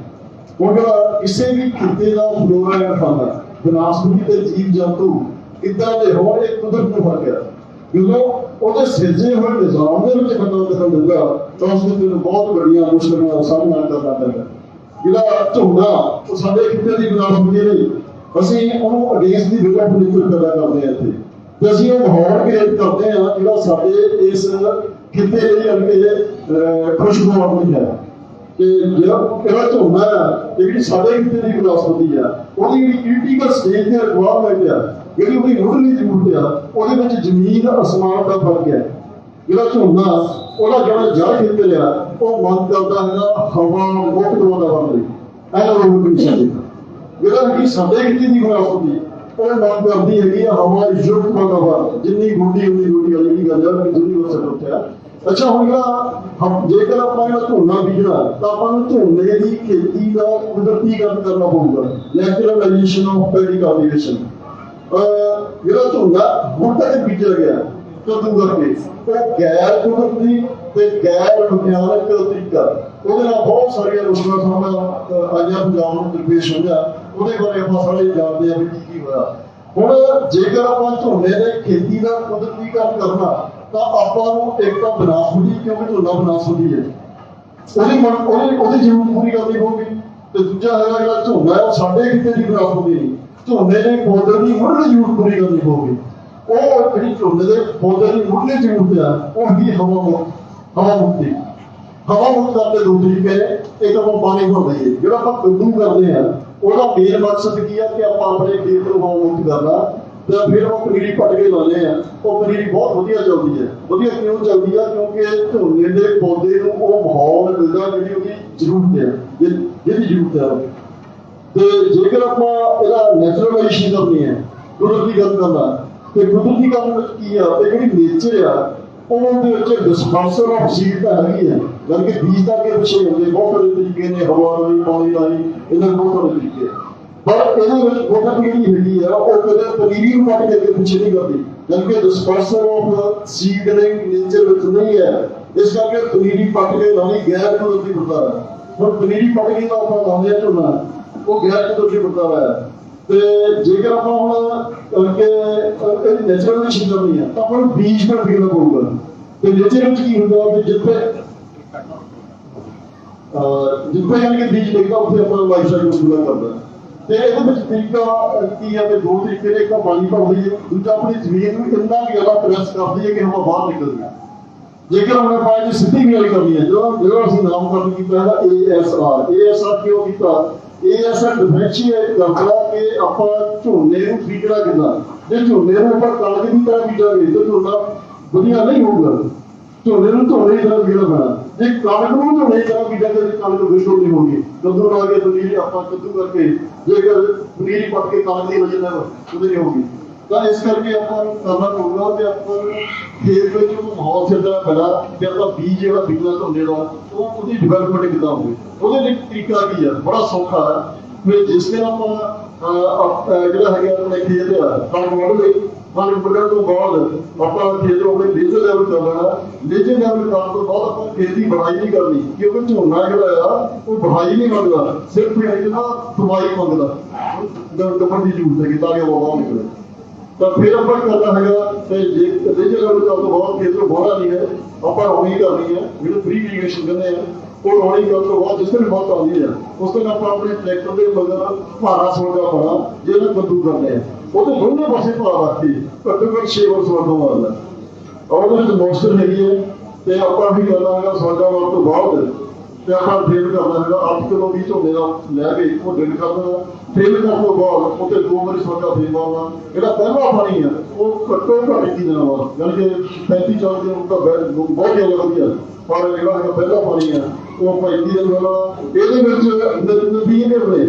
ਹੁਣ ਕਿਸੇ ਵੀ ਖੇਤੀ ਦਾ ਫਲੋਰਾ ਐਂਡ ਫਾਨਾ, ਬਨਸਪਤੀ ਤੇ ਜੀਵ ਜੰਤੂ ਕਿੱਦਾਂ ਦੇ ਹੋਣ, ਇਹ ਕੁਦਰਤ ਨੂੰ ਫਰਕ ਹੈ। ਜਦੋਂ ਉਹਦੇ ਸਿਰਜੇ ਹੋਏ ਨਿਜ਼ਾਮ ਦੇ ਵਿੱਚ ਬੰਦਾ ਦਖਲ ਦਿੰਦਾ ਤਾਂ ਉਸ ਵਿੱਚ ਬਹੁਤ ਵੱਡੀਆਂ ਮੁਸ਼ਕਲਾਂ ਦਾ ਸਾਹਮਣਾ ਕਰਨਾ ਪੈਂਦਾ। ਜਿਹੜਾ ਝੋਨਾ ਉਹ ਸਾਡੇ ਖੇਤੀ ਦੀ ਬਨਸਪਤੀ ਨਹੀਂ, ਅਸੀਂ ਉਹਨੂੰ ਅਗੇਂਸਟ ਦੀ ਡਿਵੈਲਪਮੈਂਟ ਪੈਦਾ ਕਰਦੇ ਹਾਂ ਇੱਥੇ, ਤੇ ਅਸੀਂ ਉਹ ਮਾਹੌਲ ਕ੍ਰੀਏਟ ਕਰਦੇ ਹਾਂ ਜਿਹੜਾ ਸਾਡੇ ਇਸ ਖਿੱਤੇ ਲਈ ਅੱਗੇ ਖੁਸ਼ਗਵਾਰ ਨਹੀਂ ਹੈ। ਕਿ ਜਿਹੜਾ ਝੋਨਾ ਹੈ ਜਿਹੜੀ ਸਾਡੇ ਖਿੱਤੇ ਦੀ ਬਨਸਪਤੀ ਆ ਉਹਦੀ ਜਿਹੜੀ ਕ੍ਰਿਟੀਕਲ ਸਟੇਜ ਤੇ ਰਿਕੁਆਇਰਮੈਂਟ ਆ, ਜਿਹੜੀ ਉਹਦੀ ਮੁੱਢਲੀ ਜ਼ਰੂਰਤ ਆ, ਉਹਦੇ ਵਿੱਚ ਜ਼ਮੀਨ ਅਸਮਾਨ ਦਾ ਫਰਕ ਹੈ। ਜਿਹੜਾ ਝੋਨਾ ਉਹਦਾ ਜਿਹੜਾ ਜੜ ਖੇਤਰ ਆ ਉਹ ਮੰਨ ਕਰਦਾ ਹੈਗਾ ਹਵਾ ਮੁਕਤ ਦਾ ਬਣ ਰਹੀ ਐਨਾਰੋਬਿਕ ਕੰਡੀਸ਼ਨ ਦੇ। ਜਿਹੜਾ ਕਿ ਸਾਡੇ ਖੇਤੀ ਦੀ ਬਨਸਪਤੀ ਉਹ ਮੰਨ ਕਰਦੀ ਹੈਗੀ ਆ ਹਵਾ ਯੁਕਤ ਵਾਤਾਵਰਨ, ਜਿੰਨੀ ਗੁੰਡੀ ਉਨੀ ਗੁੰਡੀ ਵਾਲੀ ਵੀ ਗੱਲ ਹੈ ਕਿ ਯੂਨੀਵਰਸਲ ਉੱਠਿਆ। ਅੱਛਾ, ਹੁਣ ਜੇਕਰ ਆਪਾਂ ਇਹਦਾ ਝੋਨਾ ਬੀਜਣਾ ਤਾਂ ਆਪਾਂ ਨੂੰ ਝੋਨੇ ਦੀ ਖੇਤੀ ਦਾ ਕੁਦਰਤੀਕਰਨ ਕਰਨਾ ਪਊਗਾ, ਨੈਚੁਰਲਾਈਜੇਸ਼ਨ ਆਫ ਪੈਡੀ ਕਲਟੀਵੇਸ਼ਨ। ਜਿਹੜਾ ਝੋਨਾ ਹੁਣ ਤੱਕ ਬੀਜਿਆ ਗਿਆ ਕਦੋਂ ਕਰਕੇ ਉਹ ਗੈਰ ਕੁਦਰਤੀ ਤੇ ਗੈਰ ਵਿਗਿਆਨਕ ਤਰੀਕਾ, ਉਹਦੇ ਨਾਲ ਬਹੁਤ ਸਾਰੀਆਂ ਮੁਸ਼ਕਲਾਂ ਸਾਹਮਣੇ ਆਈਆਂ, ਪੰਜਾਬ ਨੂੰ ਦਰਪੇਸ਼ ਹੋਈਆਂ। ਉਹਦੇ ਬਾਰੇ ਆਪਾਂ ਸਾਰੇ ਜਾਣਦੇ ਹਾਂ ਵੀ ਕੀ ਹੋਇਆ। ਹੁਣ ਜੇਕਰ ਆਪਾਂ ਝੋਨੇ ਦੇ ਖੇਤੀ ਦਾ ਕੁਦਰਤੀਕਰਨ ਕਰਨਾ ਤਾਂ ਆਪਾਂ ਨੂੰ ਇੱਕ ਤਾਂ ਬਨਸਪਤੀ, ਕਿਉਂਕਿ ਝੋਨਾ ਬਨਸਪਤੀ ਹੈ, ਉਹਦੀ ਜ਼ਰੂਰਤ ਪੂਰੀ ਕਰਨੀ ਪਊਗੀ। ਤੇ ਦੂਜਾ ਹੈਗਾ ਜਿਹੜਾ ਝੋਨਾ ਹੈ ਉਹ ਸਾਡੇ ਖੇਤੇ ਦੀ ਬਨਸਪਤੀ ਨਹੀਂ, ਝੋਨੇ ਦੇ ਪੌਦੇ ਦੀ ਮੁੱਢਲੀ ਜ਼ਰੂਰਤ ਪੂਰੀ ਕਰਨੀ ਪਊਗੀ। ਉਹ ਜਿਹੜੀ ਝੋਨੇ ਦੇ ਪੌਦੇ ਦੀ ਮੁੱਢਲੀ ਜ਼ਰੂਰਤ ਆ ਉਹ ਹੈਗੀ ਹਵਾ ਮੁਕਤੀ। ਹਵਾ ਮੁਕਤ ਕਰਨ ਦੇ ਦੋ ਤਰੀਕੇ ਨੇ। ਇੱਕ ਆਪਾਂ ਪਾਣੀ ਭਰ ਦਈਏ, ਜਿਹੜਾ ਆਪਾਂ ਕੱਦੂ ਕਰਦੇ ਆ ਉਹਦਾ ਮੇਨ ਮਕਸਦ ਕੀ ਆ ਕਿ ਆਪਾਂ ਆਪਣੇ ਖੇਤ ਨੂੰ ਹਵਾ ਮੁਕਤ ਕਰਨਾ, ਤੇ ਫਿਰ ਉਹ ਪਨੀਰੀ ਪੱਟ ਕੇ ਲਾਉਂਦੇ ਆ। ਉਹ ਪਨੀਰੀ ਬਹੁਤ ਵਧੀਆ ਚੱਲਦੀ ਹੈ। ਵਧੀਆ ਕਿਉਂ ਚੱਲਦੀ ਆ? ਕਿਉਂਕਿ ਝੋਨੇ ਦੇ ਪੌਦੇ ਨੂੰ ਉਹ ਮਾਹੌਲ ਮਿਲਦਾ ਜਿਹੜੀ ਉਹਦੀ ਜ਼ਰੂਰਤ ਹੈ, ਜਿਹਦੀ ਜ਼ਰੂਰਤ ਹੈ। ਤੇ ਜੇਕਰ ਆਪਾਂ ਇਹਦਾ ਨੈਚੁਰਲਾਈਜੇਸ਼ਨ ਕਰਨੀ ਹੈ, ਕੁਦਰਤੀ ਗੱਲ ਕਰਨਾ, ਤੇ ਕੁਦਰਤੀ ਕਰਨ ਵਿੱਚ ਕੀ ਆ, ਇਹ ਜਿਹੜੀ ਨੇਚਰ ਆ ਉਹਦੇ ਵਿੱਚ ਡਿਸਪਰਸਰ ਆਫ ਸੀਡ ਤਾਂ ਹੈਗੀ ਹੈ, ਬਲਕਿ ਬੀਜ ਤਾਂ ਅੱਗੇ ਪਿੱਛੇ ਹੁੰਦੇ ਬਹੁਤ ਸਾਰੇ ਤਰੀਕੇ ਨੇ, ਹਵਾ ਰਾਹੀਂ, ਪਾਣੀ ਰਾਹੀਂ, ਇਹਨਾਂ ਦੇ ਬਹੁਤ ਸਾਰੇ ਤਰੀਕੇ। ਪਰ ਇਹਦੇ ਵਿੱਚ ਕੁਦਰਤ ਜਿਹੜੀ ਹੈਗੀ ਆ ਉਹ ਕਦੇ ਪਨੀਰੀ ਨੂੰ ਕੱਟ ਕੇ ਅੱਗੇ ਪਿੱਛੇ ਨਹੀਂ ਕਰਦੀ, ਬਲਕਿ ਡਿਸਪਰਸਰ ਆਫ ਸੀਡ ਦੇ ਨੇਚਰ ਵਿੱਚ ਨਹੀਂ ਹੈ। ਇਸ ਕਰਕੇ ਪਨੀਰੀ ਪੱਟ ਕੇ ਲਾਉਣੀ ਗੈਰ ਕੁਦਰਤੀ ਵਰਤਾਰਾ ਹੈ। ਹੁਣ ਪਨੀਰੀ ਪੱਟ ਕੇ ਤਾਂ ਆਪਾਂ ਲਾਉਂਦੇ ਆ ਝੋਨਾ, ਉਹ ਗੈਰ ਕੁਦਰਤੀ ਵਰਤਾਰਾ ਹੈ। ਤੇ ਜੇਕਰ ਆਪਾਂ ਹੁਣ ਇਹਦੀ ਨੈਚੁਰਲਾਈਜੇਸ਼ਨ ਕਰਨੀ ਹੈ ਤਾਂ ਆਪਾਂ ਨੂੰ ਬੀਜ ਪਰ ਦੇਣਾ ਪਊਗਾ। ਤੇ ਨੇਚਰ ਵਿੱਚ ਕੀ ਹੁੰਦਾ ਕਿ ਜਿੱਥੇ ਯਾਨੀ ਕਿ ਬੀਜ ਲੱਗਦਾ ਉੱਥੇ ਆਪਣਾ ਲਾਈਫ ਸਾਈਕਲ ਪੂਰਾ ਕਰਦਾ। ਤੇ ਇਹਦੇ ਵਿੱਚ ਤਰੀਕਾ ਕੀ ਹੈ? ਤੇ ਦੋ ਤਰੀਕੇ ਨੇ। ਇੱਕ ਪਾਣੀ ਭਰਦੀ ਹੈ, ਦੂਜਾ ਆਪਣੀ ਜ਼ਮੀਨ ਨੂੰ ਇੰਨਾ ਵੀ ਜ਼ਿਆਦਾ ਪ੍ਰੈਸ ਕਰਦੀ ਹੈ ਕਿ ਹਵਾ ਬਾਹਰ ਨਿਕਲਦੀ ਹੈ। ਜੇਕਰ ਹੁਣ ਆਪਾਂ ਇਹਦੀ ਸਿੱਧੀ ਗੱਲ ਕਰਨੀ ਹੈ, ਜਿਹੜਾ ਅਸੀਂ ਨਾਮਕਰਨ ਕੀਤਾ ਹੈਗਾ ASR ਕਿਉਂ ਕੀਤਾ? ASR ਡਿਫਰੈਂਸ਼ੀਏਟ ਕਰਦਾ ਕਿ ਆਪਾਂ ਝੋਨੇ ਨੂੰ ਬੀਜਣਾ ਕਿੱਦਾਂ। ਜੇ ਝੋਨੇ ਨੂੰ ਆਪਾਂ ਕਣਕ ਦੀ ਤਰ੍ਹਾਂ ਬੀਜਾਂਗੇ ਤਾਂ ਝੋਨਾ ਵਧੀਆ ਨਹੀਂ ਹੋਊਗਾ। ਝੋਨੇ ਨੂੰ ਝੋਨੇ ਦੀ ਤਰ੍ਹਾਂ ਬੀਜਣਾ ਪੈਣਾ। ਜੇ ਕਣਕ ਨੂੰ ਝੋਨੇ ਦੀ ਤਰ੍ਹਾਂ ਬੀਜਾਂਗੇ ਤਾਂ ਕਣਕ ਬਿਲਕੁਲ ਨਹੀਂ ਹੋਊਗੀ। ਕੱਦੂ ਲਾ ਕੇ ਪਨੀਰੀ ਆਪਾਂ ਕੱਦੂ ਕਰਕੇ ਜੇਕਰ ਪਨੀਰੀ ਪੱਟ ਕੇ ਕਣਕ ਦੀ ਵਜ੍ਹਾ ਨਾਲ ਉਹਦੇ ਨਹੀਂ ਹੋਊਗੀ। ਤਾਂ ਇਸ ਕਰਕੇ ਆਪਾਂ ਨੂੰ ਕਰਨਾ ਪਊਗਾ ਕਿ ਆਪਾਂ ਖੇਤ ਵਿੱਚ ਉਹ ਮਾਹੌਲ ਸਿਰਜਣਾ ਪੈਣਾ ਕਿ ਆਪਾਂ ਬੀਜ ਜਿਹੜਾ ਬੀਜਣਾ ਝੋਨੇ ਦਾ ਉਹਦੀ ਡਿਵੈਲਪਮੈਂਟ ਕਿੱਦਾਂ ਹੋਵੇ। ਉਹਦੇ ਲਈ ਤਰੀਕਾ ਕੀ ਆ? ਬੜਾ ਸੌਖਾ ਹੈ। ਫਿਰ ਜਿਸ ਦਿਨ ਆਪਾਂ ਜਿਹੜਾ ਹੈਗਾ ਆਪਣੇ ਖੇਤ ਆ ਕਣਕ ਵੱਢ ਲਈ, ਕਣਕ ਵੱਢਣ ਤੋਂ ਬਾਅਦ ਆਪਾਂ ਖੇਤ ਨੂੰ ਆਪਣੇ ਲੇਜ਼ਰ ਲੈਵਲ ਕਰ ਲੈਣਾ। ਲੇਜ਼ਰ ਲੈਵਲ ਕਰਨ ਤੋਂ ਬਾਅਦ ਆਪਾਂ ਖੇਤ ਦੀ ਬੜਾਈ ਨਹੀਂ ਕਰਨੀ, ਕਿਉਂਕਿ ਝੋਨਾ ਜਿਹੜਾ ਆ ਉਹ ਬੜਾਈ ਨਹੀਂ ਮੰਗਦਾ, ਸਿਰਫ ਇਹਦਾ ਦਵਾਈ ਮੰਗਦਾ। ਗੱਬਣ ਦੀ ਜ਼ਰੂਰਤ ਹੈਗੀ ਤਾਂ ਕਿ ਉਹ ਬਾਹਰ ਨਿਕਲੇ। ਤਾਂ ਫਿਰ ਆਪਾਂ ਕਰਨਾ ਹੈਗਾ ਤੇ ਜੇ ਲੇਜ਼ਰ ਲੈਵਲ ਕਰਨ ਤੋਂ ਬਾਅਦ ਖੇਤ ਨੂੰ ਬਾਹਰ ਨਹੀਂ ਹੈ, ਆਪਾਂ ਰੌਣੀ ਕਰਨੀ ਹੈ, ਜਿਹਨੂੰ ਪ੍ਰੀ ਇਰੀਗੇਸ਼ਨ ਕਹਿੰਦੇ ਆ। ਉਹ ਰੌਣੀ ਕਰਨ ਤੋਂ ਬਾਅਦ ਜਿਸ ਦਿਨ ਬਹੁਤ ਆਉਂਦੀ ਆ ਉਸ ਦਿਨ ਆਪਾਂ ਆਪਣੇ ਟਰੈਕਟਰ ਦੇ ਮਗਰ ਭਾਰਾ ਸੋਲਦਾ ਪਾਣਾ ਜਿਹੜਾ ਕੱਦੂ ਕਰਦੇ ਆ, ਉਹਦੇ ਦੋਨੇ ਪਾਸੇ ਭਾਰ ਰੱਖ ਕੇ ਘੱਟੋ ਘੱਟ 6 ਵਾਰ ਸੋਲਦਾ ਮਾਰਨਾ। ਉਹਦੇ ਵਿੱਚ ਮੋਇਸਚਰ ਹੈਗੀ ਹੈ। ਤੇ ਆਪਾਂ ਵੀ ਕਰਨਾ ਹੈਗਾ ਸੋਲਦਾ ਮਾਰਨ ਤੋਂ ਬਾਅਦ ਤੇ ਆਪਾਂ ਫੇਲ ਕਰਨਾ ਹੈਗਾ 8 ਕਿਲੋ ਵੀ ਝੋਨੇ ਦਾ ਲੈ ਕੇ ਉਹ ਡਿੱਗ ਕਰਨਾ। ਫੇਲ ਕਰਨ ਤੋਂ ਬਾਅਦ ਉੱਤੇ 2 ਵਾਰੀ ਸੋਲਦਾ ਫੇਲ ਮਾਰਨਾ। ਜਿਹੜਾ ਪਹਿਲਾ ਪਾਣੀ ਆ ਉਹ ਘੱਟੋ ਘੱਟ 21 ਦਿਨਾਂ ਬਾਅਦ, ਯਾਨੀ ਕਿ 35-40 ਦਿਨ ਦਾ ਬਹੁਤ ਜ਼ਿਆਦਾ ਵਧੀਆ। ਪਰ ਜਿਹੜਾ ਹੈਗਾ ਪਹਿਲਾ ਪਾਣੀ ਆ ਉਹ ਆਪਾਂ 21 ਦਿਨ ਵਾਲਾ। ਇਹਦੇ ਵਿੱਚ ਨਦੀਨ ਨੇ ਬਣੇ,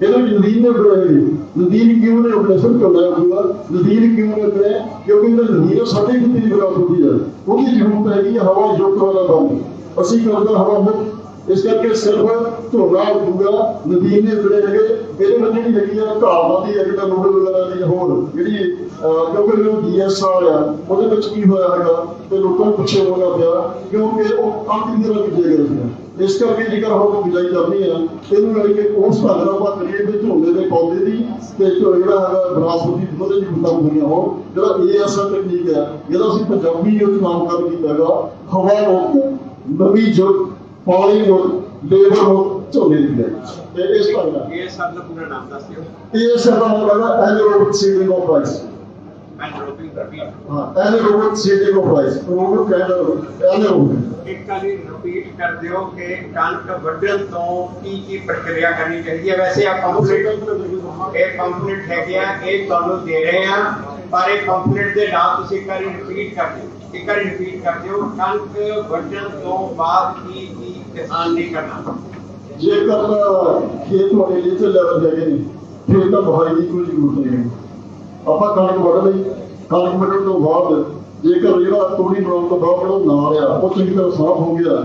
ਇਹਦੇ ਵਿੱਚ ਨਦੀਨ ਨੇ ਬਣੇ। ਨਦੀਨ ਕਿਉਂ ਨੇ ਆਪਣੇ ਸਿਰ ਚੱਲਦਾ ਹੋਊਗਾ? ਨਦੀਨ ਕਿਉਂ ਨੇ ਬਣੇ? ਕਿਉਂਕਿ ਜਿਹੜਾ ਨਦੀਨ ਸਾਡੇ ਖੇਤੀ ਦੀ ਵਿਕਾਸ ਹੁੰਦੀ ਹੈ, ਉਹਦੀ ਜ਼ਰੂਰਤ ਹੈਗੀ ਹੈ ਹਵਾ ਯੁਕਤ ਵਾਲਾ ਕੰਮ। ਅਸੀਂ ਕਰਦਾ ਹਵਾ ਮੁਕਤ, ਇਸ ਕਰਕੇ ਸਿਰਫ ਝੋਨਾ ਉੱਗੂਗਾ। ਨਦੀਨ ਨੇ ਬਣੇ ਹੈਗੇ। ਇਹਦੇ ਵਿੱਚ ਜਿਹੜੀ ਹੈਗੀ ਆ ਘਾਹ ਦੀ ਇੱਕ ਤਾਂ ਨੋਡਲ ਵਗੈਰਾ ਦੀ ਹੋਰ ਜਿਹੜੀ ਕਿਉਂਕਿ ਜਦੋਂ DSR ਆ ਉਹਦੇ ਵਿੱਚ ਕੀ ਹੋਇਆ ਹੈਗਾ ਤੇ ਲੋਕਾਂ ਨੂੰ ਪਿੱਛੇ ਹੋਣਾ ਪਿਆ ਕਿਉਂਕਿ ਉਹ ਅੰਤ ਦੀ ਤਰ੍ਹਾਂ ਬੀਜੇ ਗਏ ਸੀ। ਇਸ ਕਰਕੇ ਜੇਕਰ ਆਪਾਂ ਬਿਜਾਈ ਕਰਨੀ ਆ ਇਹਨੂੰ ਯਾਨੀ ਕਿ ਉਸ ਢੰਗ ਨਾਲ ਆਪਾਂ ਕਰੀਏ ਤੇ ਝੋਨੇ ਦੇ ਪੌਦੇ ਦੀ ਤੇ ਜਿਹੜਾ ਹੈਗਾ ਬਨਾਸਪਤੀ ਦੋਨੇ ਦੀ ਗੁੱਤਾਂ ਹੋਈਆਂ ਹੋਣ। ਜਿਹੜਾ ASR ਟੈਕਨੀਕ ਹੈ ਜਿਹਦਾ ਅਸੀਂ ਪੰਜਾਬੀ ਵਿੱਚ ਨਾਮਕਰਨ ਕੀਤਾ ਹੈਗਾ ਹਵਾ ਮੁਕਤ, ਨਵੀਂ ਜੁਗ, ਪਾਣੀ ਮੁਕਤ, ਲੇਬਰ ਮੁਕਤ ਝੋਨੇ ਦੀ ਬਿਜਾਈ। ਤੇ ਇਸ ਢੰਗ ਨਾਲ ASR ਦਾ ਪੂਰਾ ਨਾਮ ਦੱਸ ਦਿਓ। ASR ਦਾ ਮਤਲਬ ਹੈ anaerobic seeding of rice. Anaerobic seeding of rice ਉਹਨੂੰ ਕਹਿੰਦੇ ਐਨਰੋਬਿਕ। ਇੱਕ ਵਾਰੀ ਰਿਪੀਟ ਕਰ ਦਿਓ ਕਿ ਕਣਕ ਵੱਢਣ ਤੋਂ ਕੀ ਪ੍ਰਕਿਰਿਆ ਕਰਨੀ ਚਾਹੀਦੀ ਹੈ। ਵੈਸੇ ਆ ਕੰਪਲੀਟ ਇਹ ਕੰਪਲੀਟ ਹੈਗੇ ਆ, ਇਹ ਤੁਹਾਨੂੰ ਦੇ ਰਹੇ ਆ, ਪਰ ਇਹ ਕੰਪਲੀਟ ਦੇ ਨਾਮ ਤੁਸੀਂ ਇੱਕ ਵਾਰੀ ਰਿਪੀਟ ਕਰ ਦਿਓ। ਇੱਕ ਵਾਰੀ ਰਿਪੀਟ ਕਰ ਦਿਓ, ਕਣਕ ਵੱਢਣ ਤੋਂ ਬਾਅਦ ਕੀ ਕਿਸਾਨ ਨਹੀਂ ਕਰਨਾ। ਜੇਕਰ ਖੇਤ ਤੁਹਾਡੇ ਨੀਚੇ ਲੈਵਲ ਤੇ ਹੈਗੇ ਨੇ ਫਿਰ ਤਾਂ ਬਹਾਈ ਦੀ ਕੋਈ ਜ਼ਰੂਰਤ ਨਹੀਂ। ਆਪਾਂ ਕਣਕ ਵੱਢ ਲਈ, ਕਣਕ ਵੱਢਣ ਤੋਂ ਬਾਅਦ ਜੇਕਰ ਜਿਹੜਾ ਤੂੜੀ ਬਣਾਉਣ ਤੋਂ ਬਾਅਦ ਜਿਹੜਾ ਨਾੜ ਆ ਉਹ ਚੰਗੀ ਤਰ੍ਹਾਂ ਸਾਫ਼ ਹੋ ਗਿਆ,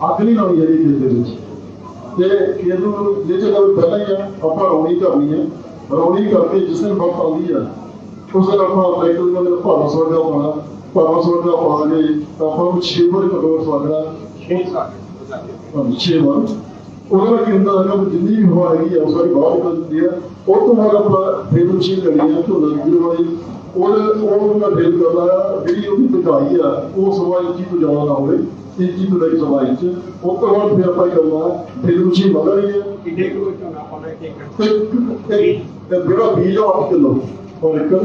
ਅੱਗ ਨਹੀਂ ਲਾਉਣੀ ਚਾਹੀਦੀ ਖੇਤ ਦੇ ਵਿੱਚ। ਤੇ ਖੇਤ ਨੂੰ ਨੀਚੇ ਲੈਵਲ ਪਹਿਲਾਂ ਹੀ ਆ ਆਪਾਂ ਰੌਣੀ ਕਰਨੀ ਹੈ। ਰੌਣੀ ਕਰਕੇ ਜਿਸ ਦਿਨ ਵਕਤ ਆਉਂਦੀ ਆ ਉਸ ਦਿਨ ਆਪਾਂ ਟਰੈਕਟਰ ਦੇ ਨਾਲ ਭਾਰਾ ਸਵਰਗਾ ਪਾਉਣਾ। ਭਾਰਾ ਸਵਰਗਾ ਪਾ ਕੇ ਆਪਾਂ ਨੂੰ 6 ਵਾਰ ਕਟੋਰ ਸਵਾਗਣਾ। 6 ਵਾਰ ਉਹਦੇ ਨਾਲ ਕੀ ਹੁੰਦਾ ਹੈਗਾ ਜਿੰਨੀ ਵੀ ਹਵਾ ਹੈਗੀ ਆ ਉਹ ਸਾਰੀ ਬਾਹਰ ਨਿਕਲ ਜਾਂਦੀ ਹੈ। ਉਹ ਤੋਂ ਬਾਅਦ ਆਪਾਂ ਫੇਰ ਮਸ਼ੀਨ ਲੈਣੀ ਆ ਝੋਨਾ ਬੀਜਣ ਵਾਲੀ। ਉਹਨੂੰ ਮੈਂ ਫੇਲ ਕਰਨਾ ਆ ਜਿਹੜੀ ਉਹਦੀ ਵਧਾਈ ਆ ਉਹ 1.5 ਇੰਚੀ ਤੋਂ ਜ਼ਿਆਦਾ ਨਾ ਹੋਵੇ, 1 ਇੰਚੀ ਤੋਂ ਲੈ ਕੇ 1.5 ਇੰਚ। ਉਸ ਤੋਂ ਬਾਅਦ ਫਿਰ ਆਪਾਂ ਕਰਨਾ ਫੇਰ ਮਸ਼ੀਨ ਵਧਣੀ ਹੈ। ਕਿੰਨੇ ਕੁ ਝੋਨਾ ਪਾਉਣਾ? ਤੇ ਜਿਹੜਾ ਬੀਜ 8 ਕਿਲੋ ਪਰ ਏਕੜ,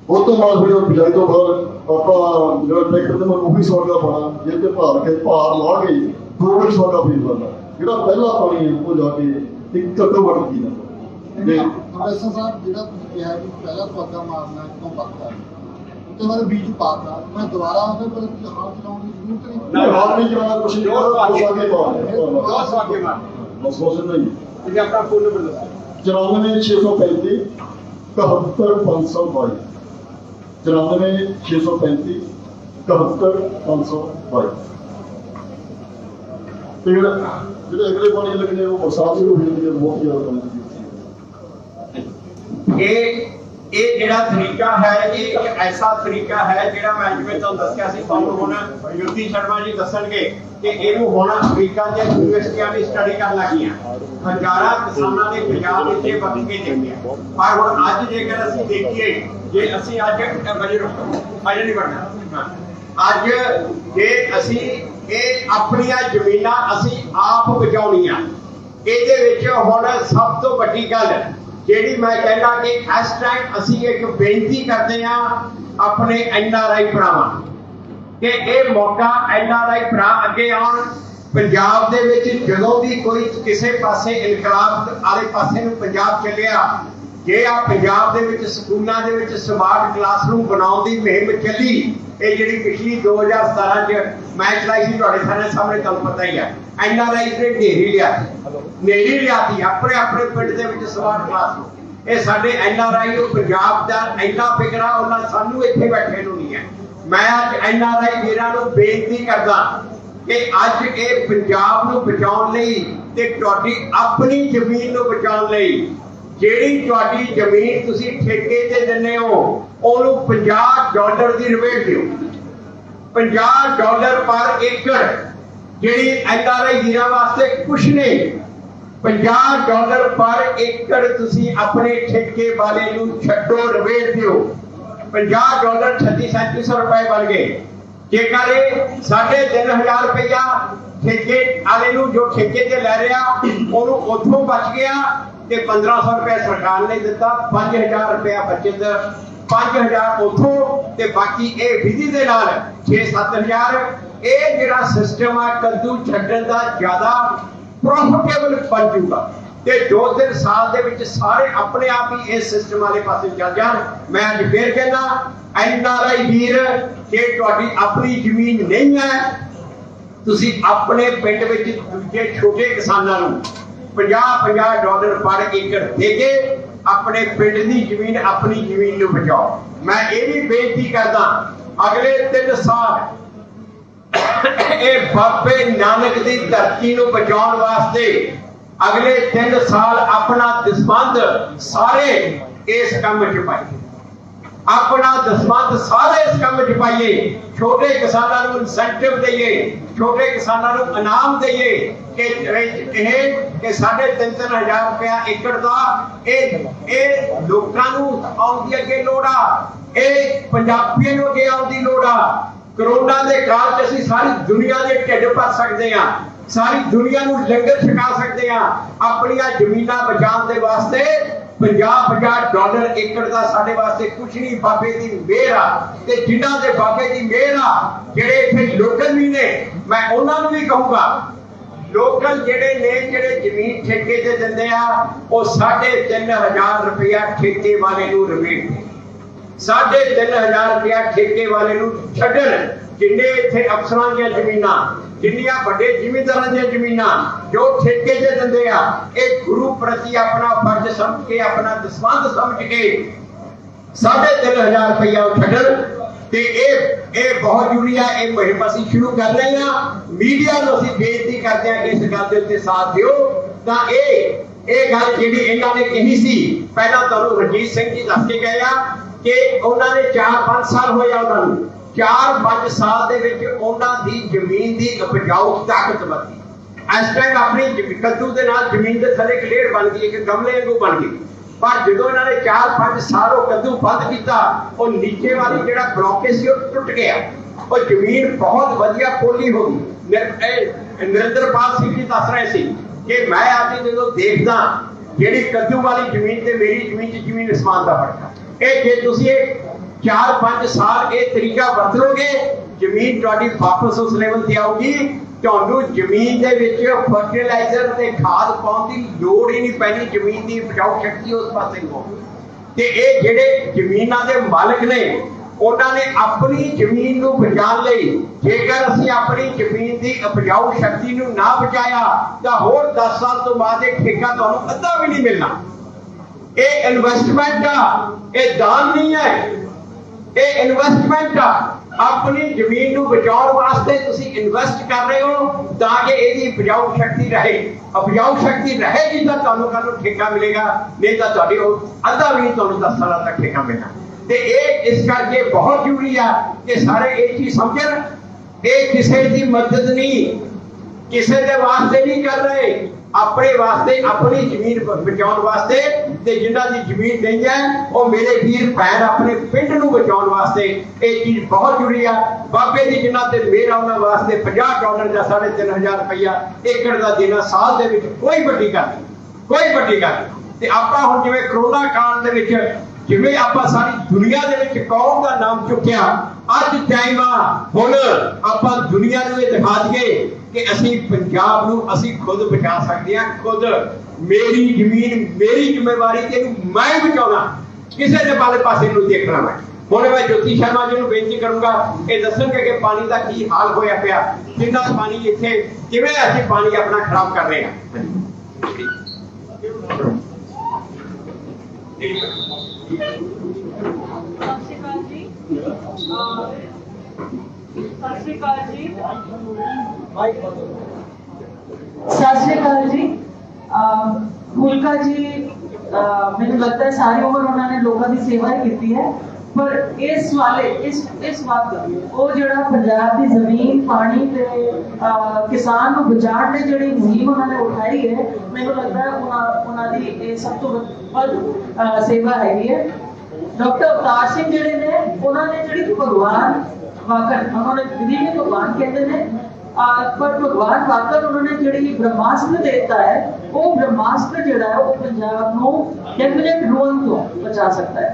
ਉਹ ਤੋਂ ਬਾਅਦ ਫਿਰ ਬਿਜਾਈ ਤੋਂ ਬਾਅਦ ਆਪਾਂ ਜਿਹੜਾ ਟਰੈਕਟਰ ਤੇ ਮੈਂ ਉਹ ਵੀ ਸੌਗਾ ਪਾਣਾ, ਜੇ ਤੇ ਭਾਰ ਲਾ ਕੇ 2 ਮਿੰਟ ਸੌਗਾ ਫੀਸ ਲੈਂਦਾ। ਜਿਹੜਾ ਪਹਿਲਾ ਪਾਣੀ ਹੈ ਉਹ ਜਾ ਕੇ ਇੱਕ ਘੱਟੋ ਘੱਟ ਕੀ ਲੈਂਦਾ। ਪ੍ਰੋਫੈਸਰ ਸਾਹਿਬ, ਜਿਹੜਾ ਤੁਸੀਂ ਕਿਹਾ ਕਿ ਪਹਿਲਾ ਪੌਦਾ ਮਾਰਨਾ ਤੋਂ ਪੱਕਾ ਤੇ ਬਾਅਦ ਬੀਜ ਪਾਤਾ, ਮੈਂ ਦੁਬਾਰਾ ਉਹਦੇ ਪਰ ਹਾਲ ਚਲਾਉਣ ਦੀ ਜ਼ਰੂਰਤ ਨਹੀਂ। ਹਾਲ ਨਹੀਂ ਚਲਾਉਣਾ, ਕੁਛ ਨਹੀਂ ਕਰਨਾ, ਦੋ ਸਾਗੇ ਬਹੁਤ ਸਵਾਗੇ ਮਾਰ ਬਸ ਕੁਛ ਨਹੀਂ। ਤੁਸੀਂ ਆਪਣਾ ਫੋਨ ਨੰਬਰ ਦੱਸੋ। 94 635 71522 94 635 71522। ਤੇ ਜਿਹੜੇ ਅਗਲੇ ਪਾਣੀ ਲੱਗਣੇ ਉਹ ਬਰਸਾਤ ਸ਼ੁਰੂ ਹੋ ਜਾਂਦੀ ਹੈ, ਬਹੁਤ ਜ਼ਿਆਦਾ ਪਾਣੀ ਦੀ ਇਹ ਜਿਹੜਾ ਤਰੀਕਾ ਹੈ, ਇਹ ਇੱਕ ਐਸਾ ਤਰੀਕਾ ਹੈ ਜਿਹੜਾ ਮੈਂ ਜਿਵੇਂ ਤੁਹਾਨੂੰ ਦੱਸਿਆ ਸੀ, ਤੁਹਾਨੂੰ ਹੁਣ ਯੁੱਧੀ ਸ਼ਰਮਾ ਜੀ ਦੱਸਣਗੇ ਕਿ ਇਹਨੂੰ ਹੁਣ ਅਮਰੀਕਾ ਦੀਆਂ ਯੂਨੀਵਰਸਿਟੀਆਂ ਵੀ ਸਟੱਡੀ ਕਰਨ ਲੱਗੀਆਂ। ਹਜ਼ਾਰਾਂ ਕਿਸਾਨਾਂ ਦੇ ਪੰਜਾਬ ਵਿੱਚ ਇਹ ਵਰਤ ਕੇ ਦੇਖਦੇ ਆ। ਪਰ ਹੁਣ ਅੱਜ ਜੇਕਰ ਅਸੀਂ ਦੇਖੀਏ, ਜੇ ਅਸੀਂ ਅੱਜ ਨਹੀਂ ਬਣਨਾ, ਅੱਜ ਜੇ ਅਸੀਂ ਇਹ ਆਪਣੀਆਂ ਜ਼ਮੀਨਾਂ ਅਸੀਂ ਆਪ ਬਚਾਉਣੀਆਂ, ਇਹਦੇ ਵਿੱਚ ਹੁਣ ਸਭ ਤੋਂ ਵੱਡੀ ਗੱਲ ਜਿਹੜੀ ਮੈਂ ਕਹਿੰਦਾ ਕਿ ਇਸ ਟਾਈਮ ਅਸੀਂ ਇੱਕ ਬੇਨਤੀ ਕਰਦੇ ਹਾਂ ਆਪਣੇ NRI ਭਰਾਵਾਂ ਕਿ ਇਹ ਮੌਕਾ NRI ਭਰਾ ਅੱਗੇ ਆਉਣ। ਪੰਜਾਬ ਦੇ ਵਿੱਚ ਜਦੋਂ ਵੀ ਕੋਈ ਕਿਸੇ ਪਾਸੇ ਇਨਕਲਾਬ ਵਾਲੇ ਪਾਸੇ ਨੂੰ ਪੰਜਾਬ ਚੱਲਿਆ, ਜੇ ਆ ਪੰਜਾਬ ਦੇ ਵਿੱਚ ਸਕੂਲਾਂ ਦੇ ਵਿੱਚ ਸਮਾਰਟ ਕਲਾਸਰੂਮ ਬਣਾਉਣ ਦੀ ਮੁਹਿੰਮ ਚੱਲੀ, ਇਹ ਜਿਹੜੀ ਪਿਛਲੀ 2017 ਚ ਮੈਂ ਚਲਾਈ ਸੀ, ਤੁਹਾਡੇ ਸਾਹਮਣੇ ਤੁਹਾਨੂੰ ਪਤਾ ਹੀ ਹੈ, NRI ਨੇ ਨੇਰੀ ਲਿਆਤੀ ਆਪਣੇ ਪਿੰਡ ਦੇ ਵਿੱਚ ਸਮਾਰਟ ਕਲਾਸਰੂਮ। ਇਹ ਸਾਡੇ NRI ਉਹ ਪੰਜਾਬ ਦਾ ਇੰਨਾ ਫਿਕਰ ਆ, ਉਹਨਾਂ ਸਾਨੂੰ ਇੱਥੇ ਬੈਠੇ ਨੂੰ ਨਹੀਂ ਹੈ। ਮੈਂ ਅੱਜ NRI ਵੀਰਾਂ ਨੂੰ ਬੇਨਤੀ ਕਰਦਾ ਕਿ ਅੱਜ ਇਹ ਪੰਜਾਬ ਨੂੰ ਬਚਾਉਣ ਲਈ ਤੇ ਤੁਹਾਡੀ ਆਪਣੀ ਜ਼ਮੀਨ ਨੂੰ ਬਚਾਉਣ ਲਈ, ਜਿਹੜੀ ਤੁਹਾਡੀ ਜ਼ਮੀਨ ਤੁਸੀਂ ਠੇਕੇ ਤੇ ਦਿੰਦੇ ਹੋ, ਉਹਨੂੰ $50 ਦੀ ਰਿਬੇਟ ਦਿਓ। $50 ਪਰ ਏਕੜ, ਜਿਹੜੀ NRI ਵੀਰਾਂ ਵਾਸਤੇ ਕੁਛ ਨਹੀਂ। $50 ਪਰ ਏਕੜ ਤੁਸੀਂ ਆਪਣੇ ਠੇਕੇ ਵਾਲੇ ਨੂੰ ਛੱਡੋ, ਰਿਬੇਟ ਦਿਓ। $50 $3600 ਰੁਪਏ ਬਣ ਗਏ। ਜੇਕਰ 3,500 ਰੁਪਇਆ ਠੇਕੇ ਵਾਲੇ ਨੂੰ ਜੋ ਠੇਕੇ ਤੇ ਲੈ ਰਿਹਾ ਉਹਨੂੰ ਉੱਥੋਂ ਬਚ ਗਿਆ ਤੇ 1500 ਰੁਪਏ ਸਰਕਾਰ ਨੇ ਦਿੱਤਾ, 5000 ਰੁਪਇਆ ਬਚਤ, 5000 ਉੱਥੋਂ ਤੇ ਬਾਕੀ ਇਹ ਵਿਧੀ ਦੇ ਨਾਲ 6-7000। ਇਹ ਜਿਹੜਾ ਸਿਸਟਮ ਆ ਕੱਦੂ ਛੱਡਣ ਦਾ ਜ਼ਿਆਦਾ ਪ੍ਰੋਫਿਟੇਬਲ ਬਣ ਜੂਗਾ ਤੇ 2-3 ਸਾਲ ਦੇ ਵਿੱਚ ਸਾਰੇ ਆਪਣੇ ਆਪ ਹੀ ਇਸ ਸਿਸਟਮ ਵਾਲੇ ਪਾਸੇ ਚੱਲ ਜਾਣ। ਮੈਂ ਅੱਜ ਫੇਰ ਕਹਿੰਦਾ NRI ਵੀਰ, ਜੇ ਤੁਹਾਡੀ ਆਪਣੀ ਜ਼ਮੀਨ ਨਹੀਂ ਹੈ, ਤੁਸੀਂ ਆਪਣੇ ਪਿੰਡ ਵਿੱਚ ਦੂਜੇ ਛੋਟੇ ਕਿਸਾਨਾਂ ਨੂੰ $50 ਪਰ ਏਕੜ ਦੇ ਕੇ ਆਪਣੇ ਪਿੰਡ ਦੀ ਜ਼ਮੀਨ, ਆਪਣੀ ਜ਼ਮੀਨ ਨੂੰ ਬਚਾਓ। ਮੈਂ ਇਹ ਵੀ ਬੇਨਤੀ ਕਰਦਾ, ਅਗਲੇ 3 ਸਾਲ ਇਹ ਬਾਬੇ ਨਾਨਕ ਦੀ ਧਰਤੀ ਨੂੰ ਬਚਾਉਣ ਵਾਸਤੇ ਅਗਲੇ 3 ਸਾਲ ਆਪਣਾ ਦਸਵੰਧ ਸਾਰੇ ਇਸ ਕੰਮ 'ਚ ਪਾਈਏ, ਆਪਣਾ ਦਸਵੰਧ ਸਾਰੇ ਇਸ ਕੰਮ 'ਚ ਪਾਈਏ। ਛੋਟੇ ਕਿਸਾਨਾਂ ਨੂੰ ਇਨਸੈਂਟਿਵ ਦਈਏ, ਛੋਟੇ ਕਿਸਾਨਾਂ ਨੂੰ ਇਨਾਮ ਦਈਏ ਕਿ 3,500 ਰੁਪਇਆ ਏਕੜ ਦਾ ਇਹ ਲੋਕਾਂ ਨੂੰ ਆਉਣ ਦੀ ਅੱਗੇ ਲੋੜ ਆ, ਇਹ ਪੰਜਾਬੀਆਂ ਨੂੰ ਅੱਗੇ ਆਉਣ ਦੀ ਲੋੜ ਆ। ਕਰੋਨਾ ਦੇ ਕਾਲ 'ਚ ਅਸੀਂ ਸਾਰੀ ਦੁਨੀਆ ਦੇ ਢਿੱਡ ਭਰ ਸਕਦੇ ਹਾਂ, ਸਾਰੀ ਦੁਨੀਆ ਨੂੰ ਲੰਗਰ ਛਕਾ ਸਕਦੇ ਹਾਂ। ਆਪਣੀਆਂ ਜ਼ਮੀਨਾਂ ਬਚਾਉਣ ਦੇ ਵਾਸਤੇ $50 ਏਕੜ ਦਾ ਸਾਡੇ ਵਾਸਤੇ ਕੁਛ ਨਹੀਂ, ਬਾਬੇ ਦੀ ਮਿਹਰ ਆ। ਤੇ ਜਿਨ੍ਹਾਂ ਦੇ ਬਾਬੇ ਦੀ ਮਿਹਰ ਆ, ਜਿਹੜੇ ਇੱਥੇ ਲੋਕਲ ਵੀ ਨੇ, ਮੈਂ ਉਹਨਾਂ ਨੂੰ ਵੀ ਕਹੂੰਗਾ, ਲੋਕਲ ਜਿਹੜੇ ਨੇ, ਜਿਹੜੇ ਜ਼ਮੀਨ ਠੇਕੇ ਤੇ ਦਿੰਦੇ ਆ, ਉਹ 3,500 ਰੁਪਇਆ ਠੇਕੇ ਵਾਲੇ ਨੂੰ ਰਿਬੇਟ ਦੇ, 3,500 ਰੁਪਇਆ ਠੇਕੇ ਵਾਲੇ ਨੂੰ ਛੱਡਣ। ਜਿੰਨੇ ਇੱਥੇ ਅਫਸਰਾਂ ਦੀਆਂ ਜ਼ਮੀਨਾਂ, ਜਿੰਨੀਆਂ ਵੱਡੇ ਜ਼ਿਮੀਂਦਾਰਾਂ ਦੀਆਂ ਜ਼ਮੀਨਾਂ ਜੋ ਠੇਕੇ ਤੇ ਦਿੰਦੇ ਆ, ਇਹ ਗੁਰੂ ਪ੍ਰਤੀ ਆਪਣਾ ਫਰਜ਼ ਸਮਝ ਕੇ, ਆਪਣਾ ਦਸਵੰਧ ਸਮਝ ਕੇ 3,500 ਰੁਪਇਆ ਛੱਡਣ। ਤੇ ਇਹ ਬਹੁਤ ਜ਼ਰੂਰੀ ਆ। ਇਹ ਮੁਹਿੰਮ ਅਸੀਂ ਸ਼ੁਰੂ ਕਰ ਰਹੇ ਹਾਂ। ਮੀਡੀਆ ਨੂੰ ਅਸੀਂ ਬੇਨਤੀ ਕਰਦੇ ਹਾਂ ਕਿ ਇਸ ਗੱਲ ਦੇ ਉੱਤੇ ਸਾਥ ਦਿਓ। ਤਾਂ ਇਹ ਗੱਲ ਜਿਹੜੀ ਇਹਨਾਂ ਨੇ ਕਹੀ ਸੀ, ਪਹਿਲਾਂ ਤੁਹਾਨੂੰ ਰਣਜੀਤ ਸਿੰਘ ਜੀ ਦੱਸ ਕੇ ਗਏ ਆ ਕਿ ਉਹਨਾਂ ਨੇ 4-5 ਸਾਲ ਹੋਏ ਆ, ਉਹਨਾਂ ਨੂੰ 4-5 ਸਾਲ ਦੇ ਵਿੱਚ ਉਹਨਾਂ ਦੀ ਜ਼ਮੀਨ ਦੀ ਉਪਜਾਊ ਤਾਕਤ ਵਧੀ। ਇਸ ਟਾਈਮ ਆਪਣੀ ਕੱਦੂ ਦੇ ਨਾਲ ਜ਼ਮੀਨ ਦੇ ਥੱਲੇ ਕਲੇਰ ਬਣ ਗਈ, ਇੱਕ ਗਮਲੇ ਵਾਂਗੂ ਬਣ ਗਈ। ਪਰ ਜਦੋਂ ਇਹਨਾਂ ਨੇ 4-5 ਸਾਲ ਉਹ ਕੱਦੂ ਬੰਦ ਕੀਤਾ, ਉਹ ਨੀਚੇ ਵਾਲੀ ਜਿਹੜਾ ਬਲੌਕੇਜ ਸੀ ਉਹ ਟੁੱਟ ਗਿਆ, ਉਹ ਜ਼ਮੀਨ ਬਹੁਤ ਵਧੀਆ ਪੋਲੀ ਹੋ ਗਈ। ਨਰਿੰਦਰਪਾਲ ਸਿੰਘ ਜੀ ਦੱਸ ਰਹੇ ਸੀ ਕਿ ਮੈਂ ਅੱਜ ਜਦੋਂ ਦੇਖਦਾ ਜਿਹੜੀ ਕੱਦੂ ਵਾਲੀ ਜ਼ਮੀਨ ਤੇ ਮੇਰੀ ਜ਼ਮੀਨ 'ਚ ਜ਼ਮੀਨ ਅਸਮਾਨ ਦਾ ਫਰਕ ਹੈ। ਇਹ ਜੇ ਤੁਸੀਂ ਇਹ 4-5 ਸਾਲ ਇਹ ਤਰੀਕਾ ਵਰਤ ਲਓਗੇ, ਜ਼ਮੀਨ ਤੁਹਾਡੀ ਵਾਪਸ ਉਸ ਲੈਵਲ ਤੇ ਆਊਗੀ। ਤੁਹਾਨੂੰ ਜ਼ਮੀਨ ਦੇ ਵਿੱਚ ਫਰਟੀਲਾਈਜ਼ਰ ਤੇ ਖਾਦ ਪਾਉਣ ਦੀ ਲੋੜ ਹੀ ਨਹੀਂ ਪੈਣੀ। ਜ਼ਮੀਨ ਦੀ ਉਪਜਾਊ ਸ਼ਕਤੀ ਉਸ ਪਾਸੇ ਨੂੰ ਹੋਊਗੀ। ਤੇ ਇਹ ਜਿਹੜੇ ਜ਼ਮੀਨਾਂ ਦੇ ਮਾਲਕ ਨੇ, ਉਹਨਾਂ ਨੇ ਆਪਣੀ ਜ਼ਮੀਨ ਨੂੰ ਬਚਾਉਣ ਲਈ, ਜੇਕਰ ਅਸੀਂ ਆਪਣੀ ਜ਼ਮੀਨ ਦੀ ਉਪਜਾਊ ਸ਼ਕਤੀ ਨੂੰ ਨਾ ਬਚਾਇਆ ਤਾਂ ਹੋਰ 10 ਸਾਲ ਤੋਂ ਬਾਅਦ ਇਹ ਠੇਕਾ ਤੁਹਾਨੂੰ ਅੱਧਾ ਵੀ ਨਹੀਂ ਮਿਲਣਾ। ਇਹ ਇਨਵੈਸਟਮੈਂਟ ਆ, ਇਹ ਦਾਨ ਨਹੀਂ ਹੈ, ਇਹ ਇਨਵੈਸਟਮੈਂਟ ਆ। ਆਪਣੀ ਜ਼ਮੀਨ ਨੂੰ ਬਚਾਉਣ ਵਾਸਤੇ ਤੁਸੀਂ ਇਨਵੈਸਟ ਕਰ ਰਹੇ ਹੋ ਤਾਂ ਕਿ ਇਹਦੀ ਉਪਜਾਊ ਸ਼ਕਤੀ ਰਹੇ। ਉਪਜਾਊ ਸ਼ਕਤੀ ਰਹੇਗੀ ਤਾਂ ਤੁਹਾਨੂੰ ਕੱਲ੍ਹ ਨੂੰ ਠੇਕਾ ਮਿਲੇਗਾ, ਨਹੀਂ ਤਾਂ ਤੁਹਾਡੀ ਉਹ ਅੱਧਾ ਵੀ ਨਹੀਂ ਤੁਹਾਨੂੰ 10 ਸਾਲਾਂ ਤੱਕ ਠੇਕਾ ਮਿਲਣਾ। ਤੇ ਇਹ ਇਸ ਕਰਕੇ ਬਹੁਤ ਜ਼ਰੂਰੀ ਆ ਕਿ ਸਾਰੇ ਇਹ ਚੀਜ਼ ਸਮਝਣ। ਇਹ ਕਿਸੇ ਦੀ ਮਦਦ ਨਹੀਂ, ਕਿਸੇ ਦੇ ਵਾਸਤੇ ਨਹੀਂ ਕਰ ਰਹੇ, ਆਪਣੇ ਵਾਸਤੇ, ਆਪਣੀ ਜ਼ਮੀਨ ਬਚਾਉਣ ਵਾਸਤੇ। ਤੇ ਜਿਨ੍ਹਾਂ ਦੀ ਜ਼ਮੀਨ ਨਹੀਂ ਹੈ ਉਹ ਮੇਰੇ ਵੀਰ ਭੈਣ ਆਪਣੇ ਪਿੰਡ ਨੂੰ ਬਚਾਉਣ ਵਾਸਤੇ ਇਹ ਚੀਜ਼ ਬਹੁਤ ਜ਼ਰੂਰੀ ਆ। ਬਾਬੇ ਦੀ ਜਿਨ੍ਹਾਂ ਤੇ ਮਿਹਰ ਆ ਉਹਨਾਂ ਵਾਸਤੇ $50 ਜਾਂ 3500 ਰੁਪਇਆ ਏਕੜ ਦਾ ਦੇਣਾ ਸਾਲ ਦੇ ਵਿੱਚ ਕੋਈ ਵੱਡੀ ਗੱਲ ਨਹੀਂ, ਕੋਈ ਵੱਡੀ ਗੱਲ ਨਹੀਂ। ਤੇ ਆਪਾਂ ਹੁਣ ਜਿਵੇਂ ਕਰੋਨਾ ਕਾਲ ਦੇ ਵਿੱਚ, ਜਿਵੇਂ ਆਪਾਂ ਸਾਰੀ ਦੁਨੀਆ ਦੇ ਵਿੱਚ ਕੌਮ ਦਾ ਨਾਮ ਚੁੱਕਿਆ, ਅੱਜ ਟਾਈਮ ਆ ਹੁਣ ਆਪਾਂ ਦੁਨੀਆ ਨੂੰ ਇਹ ਦਿਖਾ ਦਈਏ ਕਿ ਅਸੀਂ ਪੰਜਾਬ ਨੂੰ ਅਸੀਂ ਖੁਦ ਬਚਾ ਸਕਦੇ ਹਾਂ। ਖੁਦ ਮੇਰੀ ਜ਼ਮੀਨ ਮੇਰੀ ਜ਼ਿੰਮੇਵਾਰੀ ਤੇ ਇਹਨੂੰ ਮੈਂ ਬਚਾਉਣਾ, ਕਿਸੇ ਦੇ ਵਾਲੇ ਪਾਸੇ ਨੂੰ ਦੇਖਣਾ। ਮੈਂ ਹੁਣ ਮੈਂ ਜੋਤੀ ਸ਼ਰਮਾ ਜੀ ਨੂੰ ਬੇਨਤੀ ਕਰੂੰਗਾ, ਇਹ ਦੱਸਣਗੇ ਕਿ ਪਾਣੀ ਦਾ ਕੀ ਹਾਲ ਹੋਇਆ ਪਿਆ, ਜਿੰਨਾ ਪਾਣੀ ਇੱਥੇ ਕਿਵੇਂ ਅਸੀਂ ਪਾਣੀ ਆਪਣਾ ਖਰਾਬ ਕਰ ਰਹੇ ਹਾਂ। सत श्री अकाल जी। फुलका जी मैंने लगता है सारी उम्र उन्होंने लोगों की सेवा ही की है, पर इस वाले इस वक्त वो जड़ा पंजाब की जमीन पानी ते किसान को बचाने की जड़ी मुहिम उन्होंने उठाई है, मैंने लगता है उन्होंने सब तो वध सेवा हैगी है। डॉक्टर अवतार सिंह जड़े ने उन्होंने जड़ी भगवान वाकन, उन्होंने विधि में भगवान कहते हैं, पर भगवान वाकन उन्होंने जड़ी ब्रह्मास्त्र देता है, वो ब्रह्मास्त्र जड़ा है वो पंजाब को डेफिनेट रुइन तो बचा सकता है।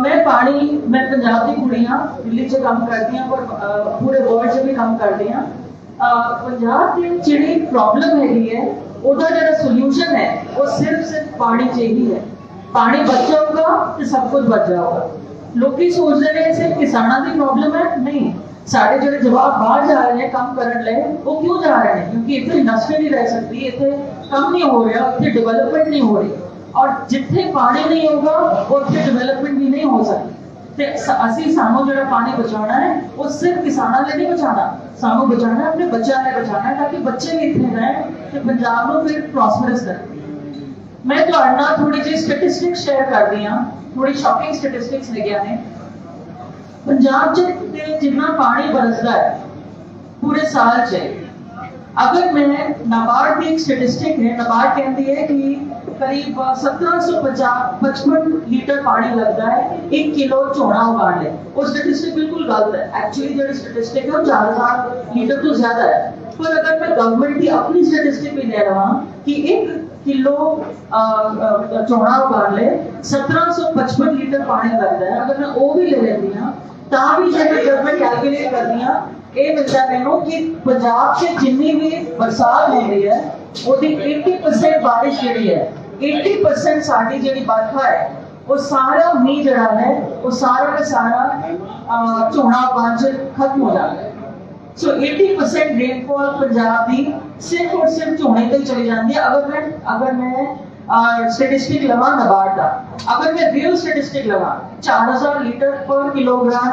मैं पंजाब की कुड़ियां दिल्ली च काम करती हैं, पर पूरे वर्ल्ड च भी काम करती हैं। पंजाब की जी प्रॉब्लम हैगी है, उसका जो सोल्यूशन है वो सिर्फ पानी चाहिए है। पानी बच जाऊगा तो सब कुछ बच जाऊगा। लोग सोचते हैं सिर्फ किसानों की प्रॉब्लम है, नहीं। साढ़े जो जवाब बाहर जा रहे हैं काम करने लिए, वो क्यों जा रहे हैं? क्योंकि इतने इंडस्ट्री नहीं रह सकती, इतने कम नहीं हो रहा, इतने डेवलपमेंट नहीं हो रही, और जिथे पानी नहीं होगा उत्थे डेवलपमेंट भी नहीं हो सकती। असी सानू जो पानी बचाना है वो सिर्फ किसानों लिए नहीं बचाना, सानू बचाना है अपने बच्चों लिए बचाना है, ताकि बच्चे भी इतने रहें तो पंजाब को फिर प्रॉस्परस करें। मैं थोड़ी जी स्टैटिस्टिक्स शेयर कर दी हाँ, थोड़ी शॉकिंग स्टैटिस्टिक्स लिखिया ने। पंजाब जितना पानी बरसता है पूरे साल च, अगर मैं नाबार्ड की एक स्टैटिस्टिक है, नाबार्ड कहती है कि करीब 1755 लीटर पानी लगता है 1 किलो झोना उगाने। वो स्टैटिस्टिक बिल्कुल गलत है। एक्चुअली जो स्टैटिस्टिक है वो 4000 लीटर तो ज्यादा है, पर अगर मैं गवर्नमेंट की अपनी स्टैटिस्टिक भी ले रहा कि 1 किलो झोना उगाने 1755 लीटर पानी लगता है, अगर मैं वो भी ले लेती हाँ भी जब मैं कैलकुलेट करती हाँ ये मिलता है मैनू कि पंजाब से जितनी भी बरसात हो रही है वो 80% बारिश जी है, 80% साड़ी जी बरखा है वो सारा मीह जड़ा है वो सारा का सारा झोना बंज खत्म हो जाता है। सो 80% रेनफॉल पंजाब की सिर्फ और सिर्फ झोने तक चली जाती है। अगर मैं स्टैटिस्टिक लवा नाबार्ड का, अगर मैं रियल स्टैटिस्टिक लवा 4000 लीटर पर किलोग्राम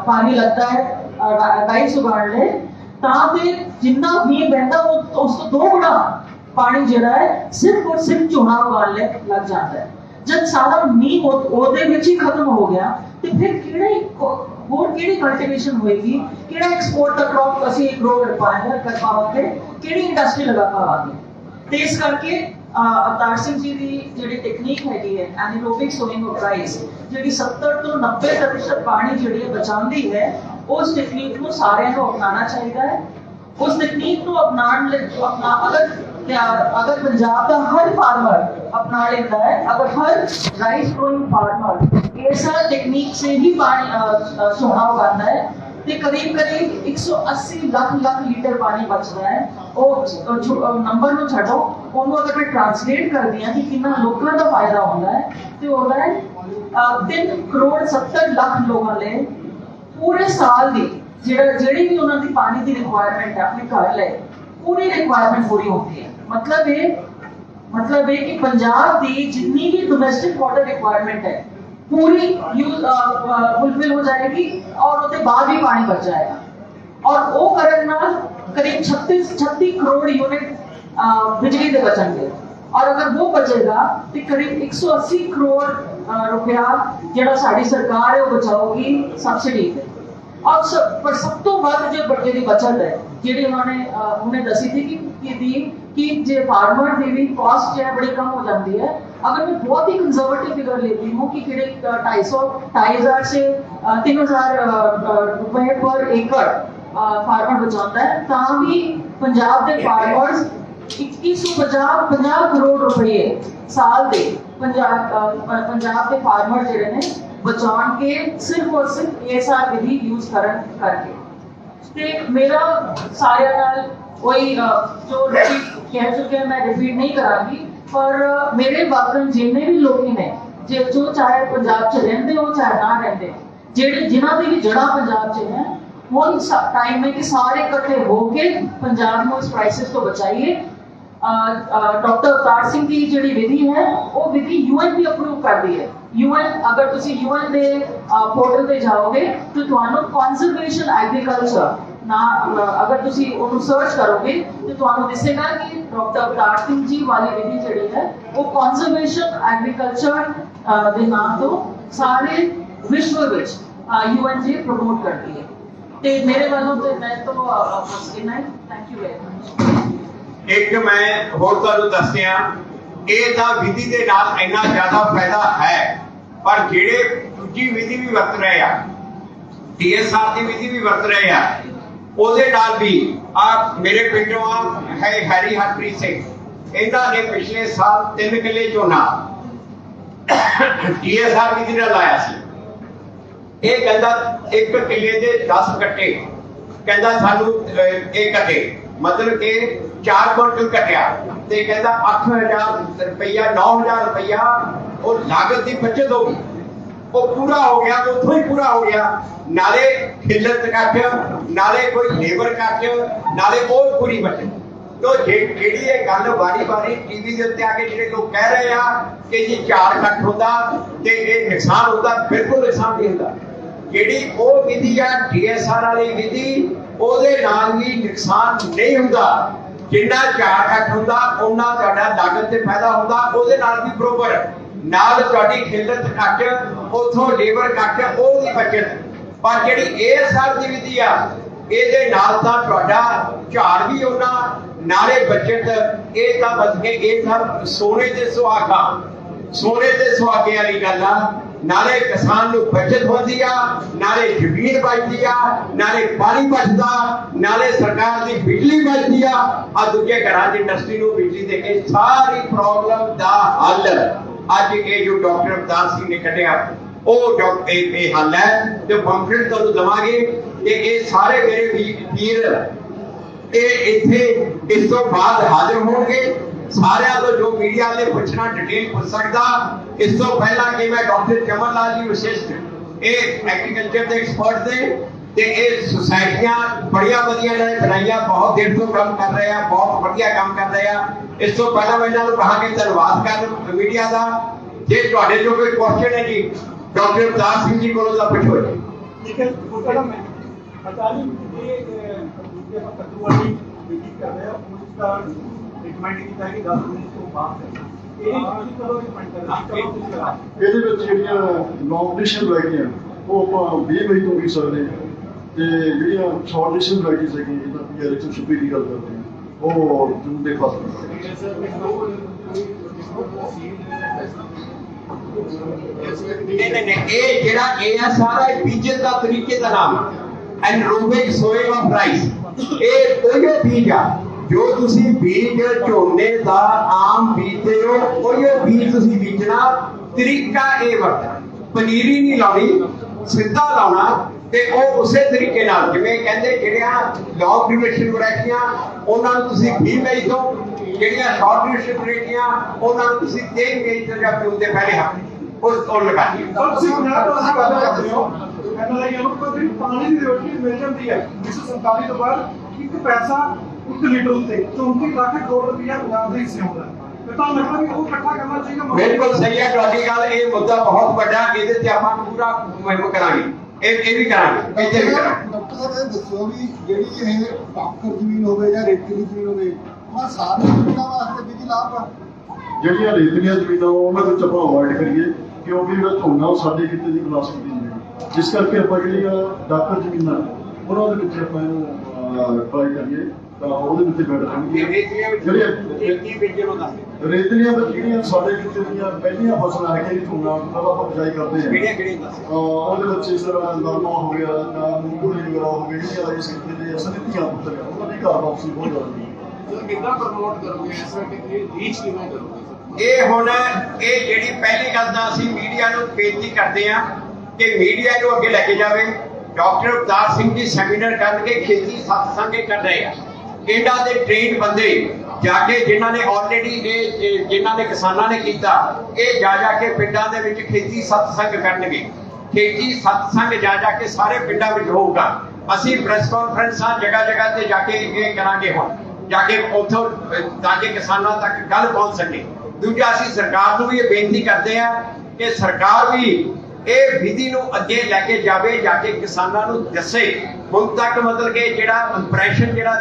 पानी लगता है राइस उगाड़ने, जितना मीह बहता वो उसको 2 गुना पानी जड़ा है सिर्फ और सिर्फ झोना उगाड़ने लग जाता है। जब सारा मीह ओदे विच ही खत्म हो गया तो फिर होर केड़ी कल्टीवेशन होएगी, केड़ा एक्सपोर्ट का क्रॉप ਅਸੀਂ ग्रो कर पावांगे, केड़ी इंडस्ट्री लगा पावांगे। ਤੇ ਇਸ ਕਰਕੇ ਅਵਤਾਰ ਸਿੰਘ ਜੀ ਦੀ ਜਿਹੜੀ ਟੈਕਨੀਕ ਹੈਗੀ ਹੈ ਐਨਾਰੋਬਿਕ ਸੋਇੰਗ ਆਫ ਰਾਈਸ, ਜਿਹੜੀ 70 ਤੋਂ 90% ਪਾਣੀ ਜਿਹੜੀ ਬਚਾਉਂਦੀ ਹੈ, ਉਸ ਟੈਕਨੀਕ ਨੂੰ ਸਾਰਿਆਂ ਨੂੰ ਅਪਣਾਉਣਾ ਚਾਹੀਦਾ ਹੈ। ਉਸ ਤਕਨੀਕ ਨੂੰ ਅਪਣਾਉਣ ਲਈ ਅਗਰ अगर पंजाब का हर फार्मर अपना लेता है, अगर हर राइस ग्रोइंग फार्मर ऐसा टेक्निक से ही पानी सोना उगाता है, तो करीब करीब 180 लाख लीटर पानी बचता है। ਉਹ ਨੰਬਰ ਨੂੰ ਛੱਡੋ, ਉਹਨੂੰ ਅਗਰ ਮੈਂ ਟ੍ਰਾਂਸਲੇਟ ਕਰਦੀ ਹਾਂ ਕਿ ਕਿੰਨਾ ਲੋਕਾਂ ਦਾ ਫਾਇਦਾ ਹੁੰਦਾ ਹੈ, ਤੇ ਉਹਦਾ ਹੈ 3 ਕਰੋੜ 70 ਲੱਖ ਲੋਕਾਂ ਲਈ ਪੂਰੇ ਸਾਲ ਦੀ ਜਿਹੜੀ ਵੀ ਉਹਨਾਂ ਦੀ ਪਾਣੀ ਦੀ ਰਿਕੁਆਇਰਮੈਂਟ ਹੈ ਆਪਣੇ ਘਰ ਲਈ पूरी रिक्वायरमेंट पूरी होती है। मतलब है कि पंजाब की जितनी भी डोमेस्टिक वाटर रिक्वायरमेंट है पूरी फुलफिल हो जाएगी और उसके बाद भी पानी बच जाएगा। और वो करन नाल करीब 36 करोड़ यूनिट बिजली के बचेंगे, और अगर वो बचेगा तो करीब 180 करोड़ रुपया जो साड़ी सरकार है वो बचाओगी सब्सिडी पे। और सब तो ਵੱਧ जो बड़ी बचत है जी उन्होंने दसी थी कि जो फार्मर की भी कॉस्ट है बड़ी कम हो जाती है। अगर मैं बहुत ही कंजर्वेटिव फिगर लेती हूँ कि 2,500 से 3,000 रुपए पर एकड़ फार्मर बचाता है, तो भी पंजाब के फार्मर्स 2150 करोड़ रुपए साल के पंजाब के फार्मर जो ने बचाने के सिर्फ और सिर्फ ASR विधि यूज करके। ते मेरा सारे नाल वही जो कह चुके हैं मैं रिपीट नहीं करांगी, पर मेरे वाकन जिन्ने भी लोग ने जो चाहे पंजाब च रहंदे हो चाहे ना रहंदे, जिन्हां दी भी जड़ा पंजाब च है, हुण टाइम है कि सारे इकट्ठे होके पंजाब को इस क्राइसिस तो बचाइए। डॉक्टर अवतार सिंह की जी विधि है वो विधि UN भी अप्रूव कर दी है। UN अगर तुसी UN दे पोर्टल पे जाओगे तो तुहानू कंजर्वेशन एग्रीकल्चर ना अगर तुसी उन्हें सर्च करोगे तो तुहानू दिसेगा कि डॉक्टर अवतार सिंह जी वाली विधि जी है वो कंजर्वेशन एग्रीकल्चर दे नाम तो सारे विश्व विच UN जी प्रमोट करती है। ते मेरे वालों तो मैं तो बस इतना ही। Thank you very much. एक मैं होर तुहानू दस दियां, ਇਹ ਤਾਂ ਵਿਧੀ ਦੇ ਨਾਲ ਇੰਨਾ ਜ਼ਿਆਦਾ ਫਾਇਦਾ ਹੈ, ਪਰ ਜਿਹੜੇ ਦੂਜੀ ਵਿਧੀ ਵੀ ਵਰਤ ਰਹੇ ਆ, DSR ਦੀ ਵਿਧੀ ਵੀ ਵਰਤ ਰਹੇ ਆ, ਉਹਦੇ ਨਾਲ ਵੀ ਆ ਮੇਰੇ ਪਿੰਡੋਂ ਹੈ ਹੈਰੀ ਹਰਪ੍ਰੀਤ ਸਿੰਘ, ਇਹਨਾਂ ਨੇ ਪਿਛਲੇ ਸਾਲ 3 ਕਿੱਲੇ ਝੋਨਾ DSR ਵਿਧੀ ਨਾਲ ਲਾਇਆ ਸੀ। ਇਹ ਕਹਿੰਦਾ 1 ਕਿੱਲੇ ਦੇ 10 ਕੱਟੇ, ਕਹਿੰਦਾ ਸਾਨੂੰ ਇਹ ਕੱਟੇ मतलब कि 4 क्विंटल कटिया, ते कहता 8,000 रुपया 9,000 रुपया और लागत की बचत होगी। वो पूरा हो गया, उतो ही पूरा हो गया, नाले खिलत कट, नाले कोई लेबर कट, नाले और पूरी बचत। तो जी गल बारी बारी टीवी के उत्ते आके जो लोग कह रहे हैं कि जी 4 कट होता तो ये नुकसान होता, बिल्कुल नुकसान नहीं होता। जी वो विधि है DSR वाली विधि, ਉਹਦੇ ਨਾਲ ਵੀ ਨੁਕਸਾਨ ਨਹੀਂ ਹੁੰਦਾ। ਜਿੰਨਾ 4 ਕੱਟ ਹੁੰਦਾ ਉਹਨਾਂ ਤੁਹਾਡਾ ਲਾਗਤ ਤੇ ਫਾਇਦਾ ਹੁੰਦਾ, ਉਹਦੇ ਨਾਲ ਵੀ ਬਰੋਬਰ ਨਾਲ ਤੁਹਾਡੀ ਖਿਲਤ ਘੱਟ, ਉਥੋਂ ਲੇਬਰ ਘੱਟ, ਉਹ ਦੀ ਬਚਤ। ਪਰ ਜਿਹੜੀ ASR ਦੀ ਵਿਧੀ ਆ ਇਹਦੇ ਨਾਲ ਤਾਂ ਤੁਹਾਡਾ ਝਾੜ ਵੀ ਉਹਨਾਂ ਨਾਲੇ ਬਚਤ। ਇਹ ਤਾਂ ਬਚ ਕੇ ਇਹ ਸਭ ਸੋਨੇ ਦੇ ਸੁਹਾਗਾ, ਸੋਨੇ ਦੇ ਸੁਹਾਗੇ ਵਾਲੀ ਗੱਲ ਆ। नाले किसान को बचत होती है, नाले जमीन बचती है, नाले पानी बचता, नाले सरकार की बिजली बचती है, और दूजे घर की इंडस्ट्री को बिजली देके सारी प्रॉब्लम का हल अज ये जो डॉक्टर अवतार सिंह ने कढ़िया वो डॉक्टर हल है। तो पंपलेट तुहानू देवांगे कि ये सारे मेरे वीर इत्थे इस तो बाद हाजिर होंगे। सारे तो जो मीडिया ने पूछना डिटेल पूछ सकता। इस तो पहला कि मैं डॉक्टर चमन लाल जी विशिष्ट एग्रीकल्चर के एक्सपर्ट ने ते ये सोसाइटियां बड़िया वधिया ने बनाइया, बहुत देर तो काम कर रहे हैं, बहुत बढ़िया काम कर रहे हैं। इस तो पहला मैं इन्होंने कहा कि धन्यवाद कर मीडिया का। जे तुहाडे जो कोई क्वेश्चन है जी डॉक्टर अवतार सिंह जी को पूछो जी। ठीक है, मैं बता दूं ये कद्दू वाली विधि कर रहे हैं, उसका रिकमेंड ਕੀਤਾ ਹੈ ਕਿ 10 ਦਿਨ ਤੋਂ ਬਾਅਦ ਇਹ ਤੁਸੀਂ ਕਦੋਂ ਰਿਕਮੈਂਡ ਕਰਦੇ ਹੋ? ਇਹਦੇ ਵਿੱਚ ਜਿਹੜੀਆਂ ਨੋਮੀਨੇਸ਼ਨ ਵੈਰਾਈਟੀਆਂ ਉਹ ਆਪਾਂ 20 ਮਈ ਤੋਂ ਵੀ ਸਕਦੇ ਹਾਂ, ਤੇ ਜਿਹੜੀਆਂ ਸ਼ਾਰਟ ਲਿਸਟ ਵੈਰਾਈਟੀਜ਼ ਹੈਗੀਆਂ ਜਿਹਦਾ PRX 126 ਦੀ ਗੱਲ ਕਰਦੇ ਹਾਂ ਉਹ ਜੂਨ ਦੇ ਫਸਟ नहीं ये जेड़ा ए है सारा बीज का तरीके का नाम एनरोबिक सोइंग ऑफ राइस। ये कोई बीज आ ਜੋ ਤੁਸੀਂ ਬੀਜ ਝੋਨੇ ਦਾ ਆਮ ਬੀਜਦੇ ਹੋ ਉਹੀ ਬੀਜ ਤੁਸੀਂ ਬੀਜਣਾ। ਤਰੀਕਾ ਇਹ ਵਰਤਣਾ, ਪਨੀਰੀ ਨਹੀਂ ਲਾਉਣੀ, ਸਿੱਧਾ ਲਾਉਣਾ। ਤੇ ਉਹ ਉਸੇ ਤਰੀਕੇ ਨਾਲ ਜਿਵੇਂ ਕਹਿੰਦੇ ਜਿਹੜੀਆਂ ਲੌਂਗ ਡਿਊਰੇਸ਼ਨ ਵੈਰਾਈਟੀਆਂ ਉਹਨਾਂ ਨੂੰ ਤੁਸੀਂ 20 ਮਈ ਤੋਂ, ਜਿਹੜੀਆਂ ਸ਼ਾਰਟ ਡਿਊਰੇਸ਼ਨ ਵੈਰਾਈਟੀਆਂ ਉਹਨਾਂ ਨੂੰ ਤੁਸੀਂ 23 ਮਈ ਤੋਂ ਜਾਂ ਜੂਨ ਦੇ ਪਹਿਲੇ ਹਫ਼ਤੇ ਉਹ ਲਗਾਣੀ। ਤੁਸੀਂ ਪੰਜਾਬ ਤੋਂ ਅਸੀਂ ਗੱਲ ਕਰਦੇ ਹੋ ਐਨਆਰਆਈ ਨੂੰ ਕੋਈ ਪਾਣੀ ਦੀ ਰੋਟੀ ਮਿਲ ਜਾਂਦੀ ਹੈ 1947 ਤੋਂ ਬਾਅਦ 1 ਪੈਸਾ 1 ਲੀਟਰ ਉੱਤੇ 34 ਲੱਖ ਕਰੋੜ ਰੁਪਇਆ ਪੰਜਾਬ ਦੇ ਹਿੱਸੇ ਆਉਂਦਾ ਤੇ ਤਾਂ ਲੱਗਦਾ ਵੀ ਉਹ ਇਕੱਠਾ ਕਰਨਾ ਚਾਹੀਦਾ। ਬਿਲਕੁਲ ਸਹੀ ਹੈ ਤੁਹਾਡੀ ਗੱਲ। ਇਹ ਮੁੱਦਾ ਬਹੁਤ ਵੱਡਾ, ਇਹਦੇ ਤੇ ਆਪਾਂ ਪੂਰਾ ਮੁਹਿੰਮ ਕਰਾਂਗੇ। ਇਹ ਵੀ ਕਰਾਂਗੇ, ਇੱਥੇ ਵੀ ਕਰਾਂਗੇ। ਡਾਕਟਰ ਸਾਹਿਬ ਇਹ ਦੱਸੋ ਵੀ ਜਿਹੜੀ ਇਹ ਪਾਕਰ ਜ਼ਮੀਨ ਹੋਵੇ ਜਾਂ ਰੇਤਲੀ ਜ਼ਮੀਨ ਹੋਵੇ ਉਹ ਸਾਰੇ ਪਿੰਡਾਂ ਵਾਸਤੇ ਬਿਜਲੀ ਲਾਭ ਆ। ਜਿਹੜੀਆਂ ਰੇਤਲੀਆਂ ਜ਼ਮੀਨਾਂ ਉਹਨਾਂ ਵਿੱਚ ਆਪਾਂ ਅਵੋਇਡ ਕਰੀਏ ਕਿਉਂਕਿ ਜਿਹੜਾ ਝੋਨਾ ਉਹ ਸਾਡੇ ਕਿਤੇ ਦੀ ਕਲਾਸ ਕੀਤੀ ਨਹੀਂ। ਜਿਸ ਕਰਕੇ ਆਪਾਂ ਜਿਹੜੀਆਂ ਡਾਕਰ ਜ਼ਮੀਨਾਂ ਉਹਨਾਂ ਦੇ ਵਿੱਚ ਆਪਾਂ ਇਹਨੂੰ ਟਰਾਈ ਕਰੀਏ ਤਾਂ ਉਹਦੇ ਵਿੱਚ ਬੈਟਰ ਹੋਣਗੇ। ਜਿਹੜੀਆਂ ਰੇਤਲੀਆਂ ਵਿੱਚ ਜਿਹੜੀਆਂ ਸਾਡੇ ਕਿਤੇ ਦੀਆਂ ਪਹਿਲੀਆਂ ਫਸਲਾਂ ਹੈਗੀਆਂ ਝੋਨਾ ਪਹਿਲਾਂ ਆਪਾਂ ਬਿਜਾਈ ਕਰਦੇ ਹਾਂ ਉਹਦੇ ਵਿੱਚ ਇਸ ਤਰ੍ਹਾਂ ਨਰਮਾ ਹੋ ਗਿਆ ਜਾਂ ਮੂੰਗਫਲੀ ਵਗੈਰਾ ਹੋ ਗਈ ਜਾਂ ਇਸ ਕਿਤੇ ਦੇ ਅਸਲੀ ਧੀਆਂ ਪੁੱਤਰ ਉਹਨਾਂ ਦੀ ਘਰ ਵਾਪਸੀ ਬਹੁਤ ਜ਼ਿਆਦਾ ਕਿੱਦਾਂ ਪ੍ਰਮੋਟ ਕਰੋਗੇ ਇਸ ਕਰਕੇ ਰੀਚ ਕਿਵੇਂ ਕਰੋਗੇ? ਇਹ ਹੁਣ ਇਹ ਜਿਹੜੀ ਪਹਿਲੀ ਗੱਲ ਤਾਂ ਅਸੀਂ ਮੀਡੀਆ ਨੂੰ ਬੇਨਤੀ ਕਰਦੇ ਹਾਂ ਕਿ ਮੀਡੀਆ ਨੂੰ ਅੱਗੇ ਲੈ ਕੇ ਜਾਵੇ। ਡਾਕਟਰ ਅਵਤਾਰ ਸਿੰਘ ਜੀ ਸੈਮੀਨਾਰ ਕਰਕੇ ਖੇਤੀ ਸਤਸੰਗ ਕਰ ਰਹੇ ਆ। ਇਹਨਾਂ ਦੇ ਟ੍ਰੇਨ ਬੰਦੇ ਜਾ ਕੇ ਜਿਨ੍ਹਾਂ ਨੇ ਆਲਰੇਡੀ ਇਹ ਜਿਨ੍ਹਾਂ ਨੇ ਕਿਸਾਨਾਂ ਨੇ ਕੀਤਾ ਇਹ ਜਾ ਕੇ ਪਿੰਡਾਂ ਦੇ ਵਿੱਚ ਖੇਤੀ ਸਤਸੰਗ ਕਰਨਗੇ। ਖੇਤੀ ਸਤਸੰਗ ਜਾ ਕੇ ਸਾਰੇ ਪਿੰਡਾਂ ਵਿੱਚ ਹੋਊਗਾ। ਅਸੀਂ ਪ੍ਰੈਸ ਕਾਨਫਰੰਸਾਂ ਜਗ੍ਹਾ ਤੇ ਜਾ ਕੇ ਇਹ ਕਰਾਂਗੇ ਹੁਣ ਜਾ ਕੇ ਉੱਥੋਂ ਤਾਂ ਕਿ ਕਿਸਾਨਾਂ ਤੱਕ ਗੱਲ ਪਹੁੰਚ ਸਕੇ। ਦੂਜਾ ਅਸੀਂ ਸਰਕਾਰ ਨੂੰ ਵੀ ਇਹ ਬੇਨਤੀ ਕਰਦੇ ਹਾਂ ਕਿ ਸਰਕਾਰ ਵੀ ਇਹ ਵਿਧੀ ਨੂੰ ਅੱਗੇ ਲੈ ਕੇ ਜਾਵੇ, ਜਾ ਕੇ ਕਿਸਾਨਾਂ ਨੂੰ ਦੱਸੇ। ਹੁਣ ਤੱਕ ਮਤਲਬ ਕਿ ਜਿਹੜਾ ਇੰਪ੍ਰੈਸ਼ਨ ਜਿਹੜਾ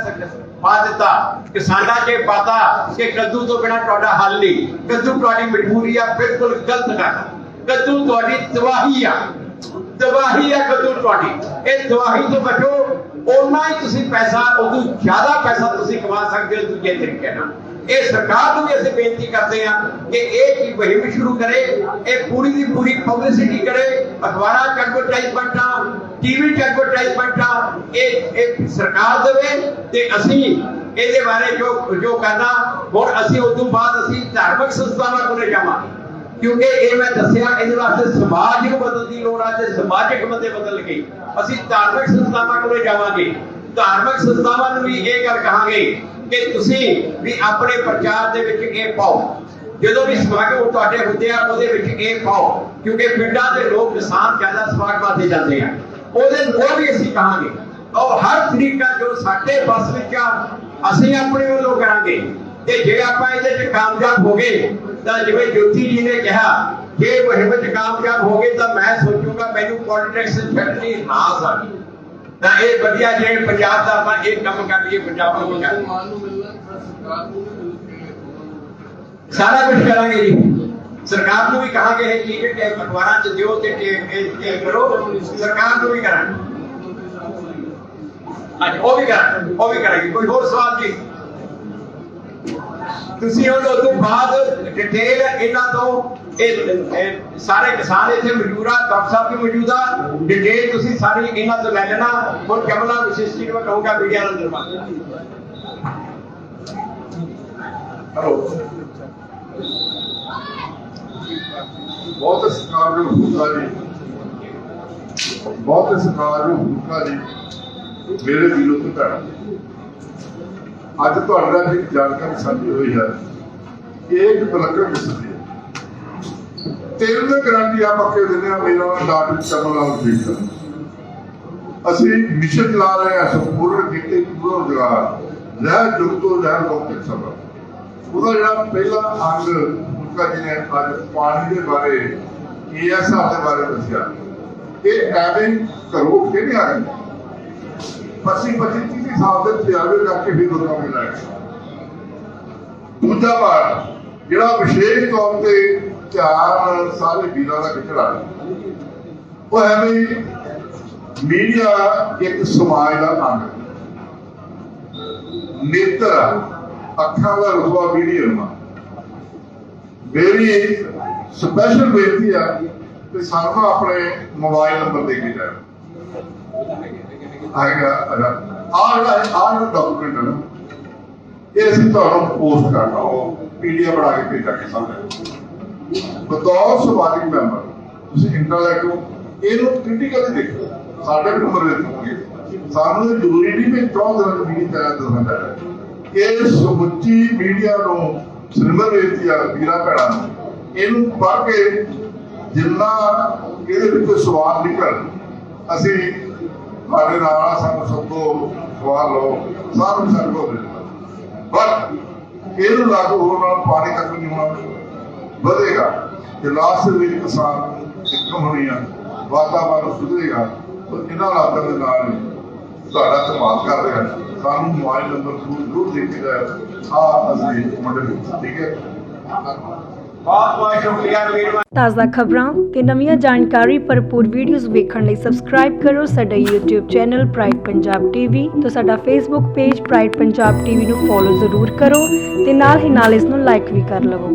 ਪਾ ਦਿੱਤਾ ਕਿਸਾਨਾਂ 'ਚ ਪਾਤਾ ਕਿ ਕੱਦੂ ਤੋਂ ਬਿਨਾਂ ਤੁਹਾਡਾ ਹੱਲ ਨਹੀਂ, ਕੱਦੂ ਤੁਹਾਡੀ ਮਜਬੂਰੀ ਆ, ਬਿਲਕੁਲ ਗਲਤ ਗੱਲ। ਕੱਦੂ ਤੁਹਾਡੀ ਤਬਾਹੀ ਆ, ਤਬਾਹੀ ਆ ਕੱਦੂ ਤੁਹਾਡੀ। ਇਹ ਤਬਾਹੀ ਤੋਂ ਬਚੋ, ਓਨਾ ਹੀ ਤੁਸੀਂ ਪੈਸਾ, ਉਦੋਂ ਜ਼ਿਆਦਾ ਪੈਸਾ ਤੁਸੀਂ ਕਮਾ ਸਕਦੇ ਹੋ ਦੂਜੇ ਤਰੀਕੇ ਨਾਲ। ਇਹ ਸਰਕਾਰ ਨੂੰ ਵੀ ਅਸੀਂ ਬੇਨਤੀ ਕਰਦੇ ਹਾਂ ਕਿ ਇਹ ਚੀਜ਼ ਮੁਹਿੰਮ ਸ਼ੁਰੂ ਕਰੇ, ਇਹ ਪੂਰੀ ਦੀ ਪੂਰੀ ਪਬਲਿਸਿਟੀ ਕਰੇ। ਅਖਬਾਰਾਂ 'ਚ ਐਡਵਰਟਾਈਜ਼ਮੈਂਟਾਂ, ਟੀਵੀ 'ਚ ਐਡਵਰਟਾਈਜ਼ਮੈਂਟਾਂ ਇਹ ਸਰਕਾਰ ਦੇਵੇ ਤੇ ਅਸੀਂ ਇਹਦੇ ਬਾਰੇ ਜੋ ਕਰਨਾ। ਹੁਣ ਅਸੀਂ ਉਸ ਤੋਂ ਬਾਅਦ ਅਸੀਂ ਧਾਰਮਿਕ ਸੰਸਥਾਵਾਂ ਕੋਲ ਜਾਵਾਂਗੇ ਕਿਉਂਕਿ ਇਹ ਮੈਂ ਦੱਸਿਆ ਇਹਦੇ ਵਾਸਤੇ ਸਮਾਜ ਨੂੰ ਬਦਲਣ ਦੀ ਲੋੜ ਆ ਤੇ ਸਮਾਜਿਕ ਬੰਦੇ ਬਦਲ ਗਏ। ਅਸੀਂ ਧਾਰਮਿਕ ਸੰਸਥਾਵਾਂ ਕੋਲ ਜਾਵਾਂਗੇ, ਧਾਰਮਿਕ ਸੰਸਥਾਵਾਂ ਨੂੰ ਵੀ ਇਹ ਗੱਲ ਕਹਾਂਗੇ ਕਿ ਤੁਸੀਂ ਵੀ ਆਪਣੇ ਪ੍ਰਚਾਰ ਦੇ ਵਿੱਚ ਇਹ ਪਾਓ। ਜਦੋਂ ਵੀ ਸਮਾਗਮ ਤੁਹਾਡੇ ਹੁੰਦੇ ਆ ਉਹਦੇ ਵਿੱਚ ਇਹ ਪਾਓ ਕਿਉਂਕਿ ਪਿੰਡਾਂ ਦੇ ਲੋਕ ਕਿਸਾਨ ਜ਼ਿਆਦਾ ਸਮਾਗਮਾਂ ਤੇ ਜਾਂਦੇ ਆ। ਉਹ ਵੀ ਅਸੀਂ ਕਹਾਂਗੇ ਔਰ ਹਰ ਤਰੀਕਾ ਜੋ ਸਾਡੇ ਬਸ ਵਿੱਚ ਆ ਅਸੀਂ ਆਪਣੇ ਵੱਲੋਂ ਕਰਾਂਗੇ। ਤੇ ਜੇ ਆਪਾਂ ਇਹਦੇ 'ਚ ਕਾਮਯਾਬ ਹੋ ਗਏ ਤਾਂ ਜਿਵੇਂ ਜੋਤੀ ਜੀ ਨੇ ਕਿਹਾ ਜੇ ਮੁਹਿੰਮ 'ਚ ਕਾਮਯਾਬ ਹੋ ਗਏ ਤਾਂ ਮੈਂ ਸੋਚੂਗਾ ਮੈਨੂੰ ਪੋਲਿਟਿਕਸ ਛੱਡਣੀ ਨਾ ਸਾਡੀ ਤਾਂ ਇਹ ਵਧੀਆ ਜੇ ਪੰਜਾਬ ਦਾ ਆਪਾਂ ਇਹ ਕੰਮ ਕਰ ਲਈਏ ਪੰਜਾਬ ਨੂੰ ਸਾਰਾ ਕੁਝ ਕਰਾਂਗੇ ਜੀ। ਸਰਕਾਰ ਨੂੰ ਵੀ ਕਹਾਂਗੇ ਇਹ ਚੀਜ਼ ਕਿ ਅਖਬਾਰਾਂ 'ਚ ਦਿਓ ਤੇ ਇਹ ਕਰੋ। ਸਰਕਾਰ ਨੂੰ ਵੀ ਕਰਾਂਗੇ ਅੱਜ ਉਹ ਵੀ ਕਰਾਂਗੇ। ਕੋਈ ਹੋਰ ਸਵਾਲ ਜੀ? ਤੁਸੀਂ ਹੁਣ ਉਸ ਤੋਂ ਬਾਅਦ ਡਿਟੇਲ ਇਹਨਾਂ ਤੋਂ ਇਹ ਸਾਰੇ ਕਿਸਾਨ ਇੱਥੇ ਮੌਜੂਦ ਆ, ਡਾਕਟਰ ਸਾਹਿਬ ਵੀ ਮੌਜੂਦ ਆ। ਡਿਟੇਲ ਤੁਸੀਂ ਸਾਰੀ ਇਹਨਾਂ ਤੋਂ ਲੈ ਲੈਣਾ। ਹੁਣ ਕਮਲਾ ਵਿਸ਼ੇਸ਼ੀ ਨੂੰ ਕਹੂੰਗਾ ਮੀਡੀਆ ਨੂੰ ਦਰਬਾਰ ਬਹੁਤ ਸਤਿਕਾਰਯੋਗ ਹੁਕਮਾ ਜੀ, ਬਹੁਤ ਸਤਿਕਾਰਯੋਗ ਹੁਕਮਾ ਜੀ, ਮੇਰੇ ਦਿਲੋਂ ਤੋਂ ਭੈਣਾਂ ਅੱਜ ਤੁਹਾਡੇ ਨਾਲ ਇੱਕ ਜਾਣਕਾਰੀ ਸਾਂਝੀ ਹੋਈ ਹੈ। ਇਹ ਇੱਕ ਵਿਲੱਖਣ ਕਿਸਮ ਦੀ ਹੈ। ਤਿੰਨ ਗਰੰਟੀ ਆ ਪੱਕੇ ਦਿੰਦੇ ਆ। ਮੇਰਾ ਨਾਮ ਡਾਕਟਰ ਕਮਲ ਠੀਕ ਹੈ। ਅਸੀਂ ਮਿਸ਼ਨ ਚਲਾ ਰਹੇ ਹਾਂ ਸੰਪੂਰਨ ਦਿੱਤੇ ਪੂਰਾ ਰੁਜ਼ਗਾਰ ਲਹਿਰ ਜੁਗ ਤੋਂ ਲਹਿਰ ਲੋਕ ਤੱਕ ਸਭਾ। ਉਹਦਾ ਜਿਹੜਾ ਪਹਿਲਾ ਅੰਗ ਮੁੱਕਾ ਜੀ ਨੇ ਅੱਜ ਪਾਣੀ ਦੇ ਬਾਰੇ ESR ਦੇ ਬਾਰੇ ਦੱਸਿਆ। ਇਹ ਐਵੇਂ ਘਰੋਂ ਉੱਠ ਕੇ ਨਹੀਂ ਆ ਰਹੇ। 25-30 ਸਾਲ ਦੇ ਤਜਰਬੇ ਕਰਕੇ ਵੀ ਲੋਕਾਂ ਨੂੰ ਮਿਲਿਆ। ਦੂਜਾ ਭਾਗ ਜਿਹੜਾ ਵਿਸ਼ੇਸ਼ ਤੌਰ ਤੇ ਧਿਆਨ ਸਾਰੇ ਵੀਰਾਂ ਦਾ ਖਿੱਚਣਾ ਉਹ ਹੈ ਵੀ ਮੀਡੀਆ ਇੱਕ ਸਮਾਜ ਦਾ ਅੰਗ। ਨੇਤਰ ਅੱਖਾਂ ਦਾ ਰੁਤਬਾ ਮੀਡੀਆ ਨੂੰ। ਮੇਰੀ ਸਪੈਸ਼ਲ ਬੇਨਤੀ ਆ ਕਿ ਸਾਨੂੰ ਆਪਣੇ ਮੋਬਾਈਲ ਨੰਬਰ ਦੇ ਕੇ ਜਾਓ। ਆਏਗਾ ਆਹ ਜਿਹੜਾ ਡਾਕੂਮੈਂਟ ਹੈ ਨਾ ਇਹ ਅਸੀਂ ਤੁਹਾਨੂੰ ਪੋਸਟ ਕਰਨਾ, ਉਹ ਪੀਡੀਐਫ ਬਣਾ ਕੇ ਭੇਜਾਂਗੇ ਸਾਹਮਣੇ। ਬਤੌਰ ਸਮਾਜਿਕ ਮੈਂਬਰ ਤੁਸੀਂ ਇੰਟਰਨੈਟ ਨੂੰ ਇਹਨੂੰ ਕ੍ਰਿਟੀਕਲੀ ਦੇਖੋ, ਸਾਡੇ ਵੀ ਨੰਬਰ ਦੇਖੋਗੇ। ਸਾਨੂੰ ਇਹ ਜ਼ਰੂਰੀ ਨਹੀਂ ਵੀ 14 ਦਿਨਾਂ ਦੀ ਮੀਟਿੰਗ ਤਿਆਰ ਕਰਨਾ ਹੈ। ਇਹ ਸਮੁੱਚੀ ਮੀਡੀਆ ਨੂੰ ਸਿਰਮਰ ਬੇਨਤੀ ਆ ਵੀਰਾਂ ਭੈਣਾਂ ਨੂੰ, ਇਹਨੂੰ ਪੜ੍ਹ ਕੇ ਜਿੰਨਾ ਇਹਦੇ ਵਿੱਚ ਸਵਾਲ ਨਿਕਲ, ਅਸੀਂ ਤੁਹਾਡੇ ਨਾਲ ਸਾਨੂੰ ਸਭ ਤੋਂ ਸਵਾਲ ਲਓ, ਸਾਨੂੰ ਸਰਕੋ ਦੇ ਬਟ ਇਹਨੂੰ ਲਾਗੂ ਹੋਣ ਨਾਲ ਪਾਣੀ ਤੱਕ ਨਹੀਂ ਹੋਣਾ, ਵਧੇਗਾ ਤੇ ਲਾਸਟ ਵਿੱਚ ਕਿਸਾਨ ਇਨਕਮ ਹੋਣੀ ਆ, ਵਾਤਾਵਰਨ ਸੁਧਰੇਗਾ। ਪਰ ਇਹਨਾਂ ਹਾਲਾਤਾਂ ਦੇ ਨਾਲ ਤੁਹਾਡਾ ਧੰਨਵਾਦ ਕਰਦੇ ਹਾਂ। ਸਾਨੂੰ ਮੋਬਾਈਲ ਨੰਬਰ ਜ਼ਰੂਰ ਦੇ ਕੇ ਜਾਓ। ਅਸੀਂ ਮੰਡਲ ਠੀਕ ਹੈ। ਬਹੁਤ ਬਹੁਤ ਸ਼ੁਕਰੀਆ ਵੀਰ। ਤਾਜ਼ਾ ਖਬਰਾਂ ਤੇ ਨਵੀਆਂ ਜਾਣਕਾਰੀ ਭਰਪੂਰ ਵੀਡੀਓਜ਼ ਵੇਖਣ ਲਈ ਸਬਸਕ੍ਰਾਈਬ ਕਰੋ ਸਾਡਾ YouTube channel pride Punjab TV ਤੇ ਸਾਡਾ Facebook page pride Punjab TV ਨੂੰ ਫੋਲੋ ਜ਼ਰੂਰ ਕਰੋ ਤੇ ਨਾਲ ਹੀ ਨਾਲ ਇਸ ਨੂੰ ਲਾਈਕ ਵੀ ਕਰ ਲਵੋ।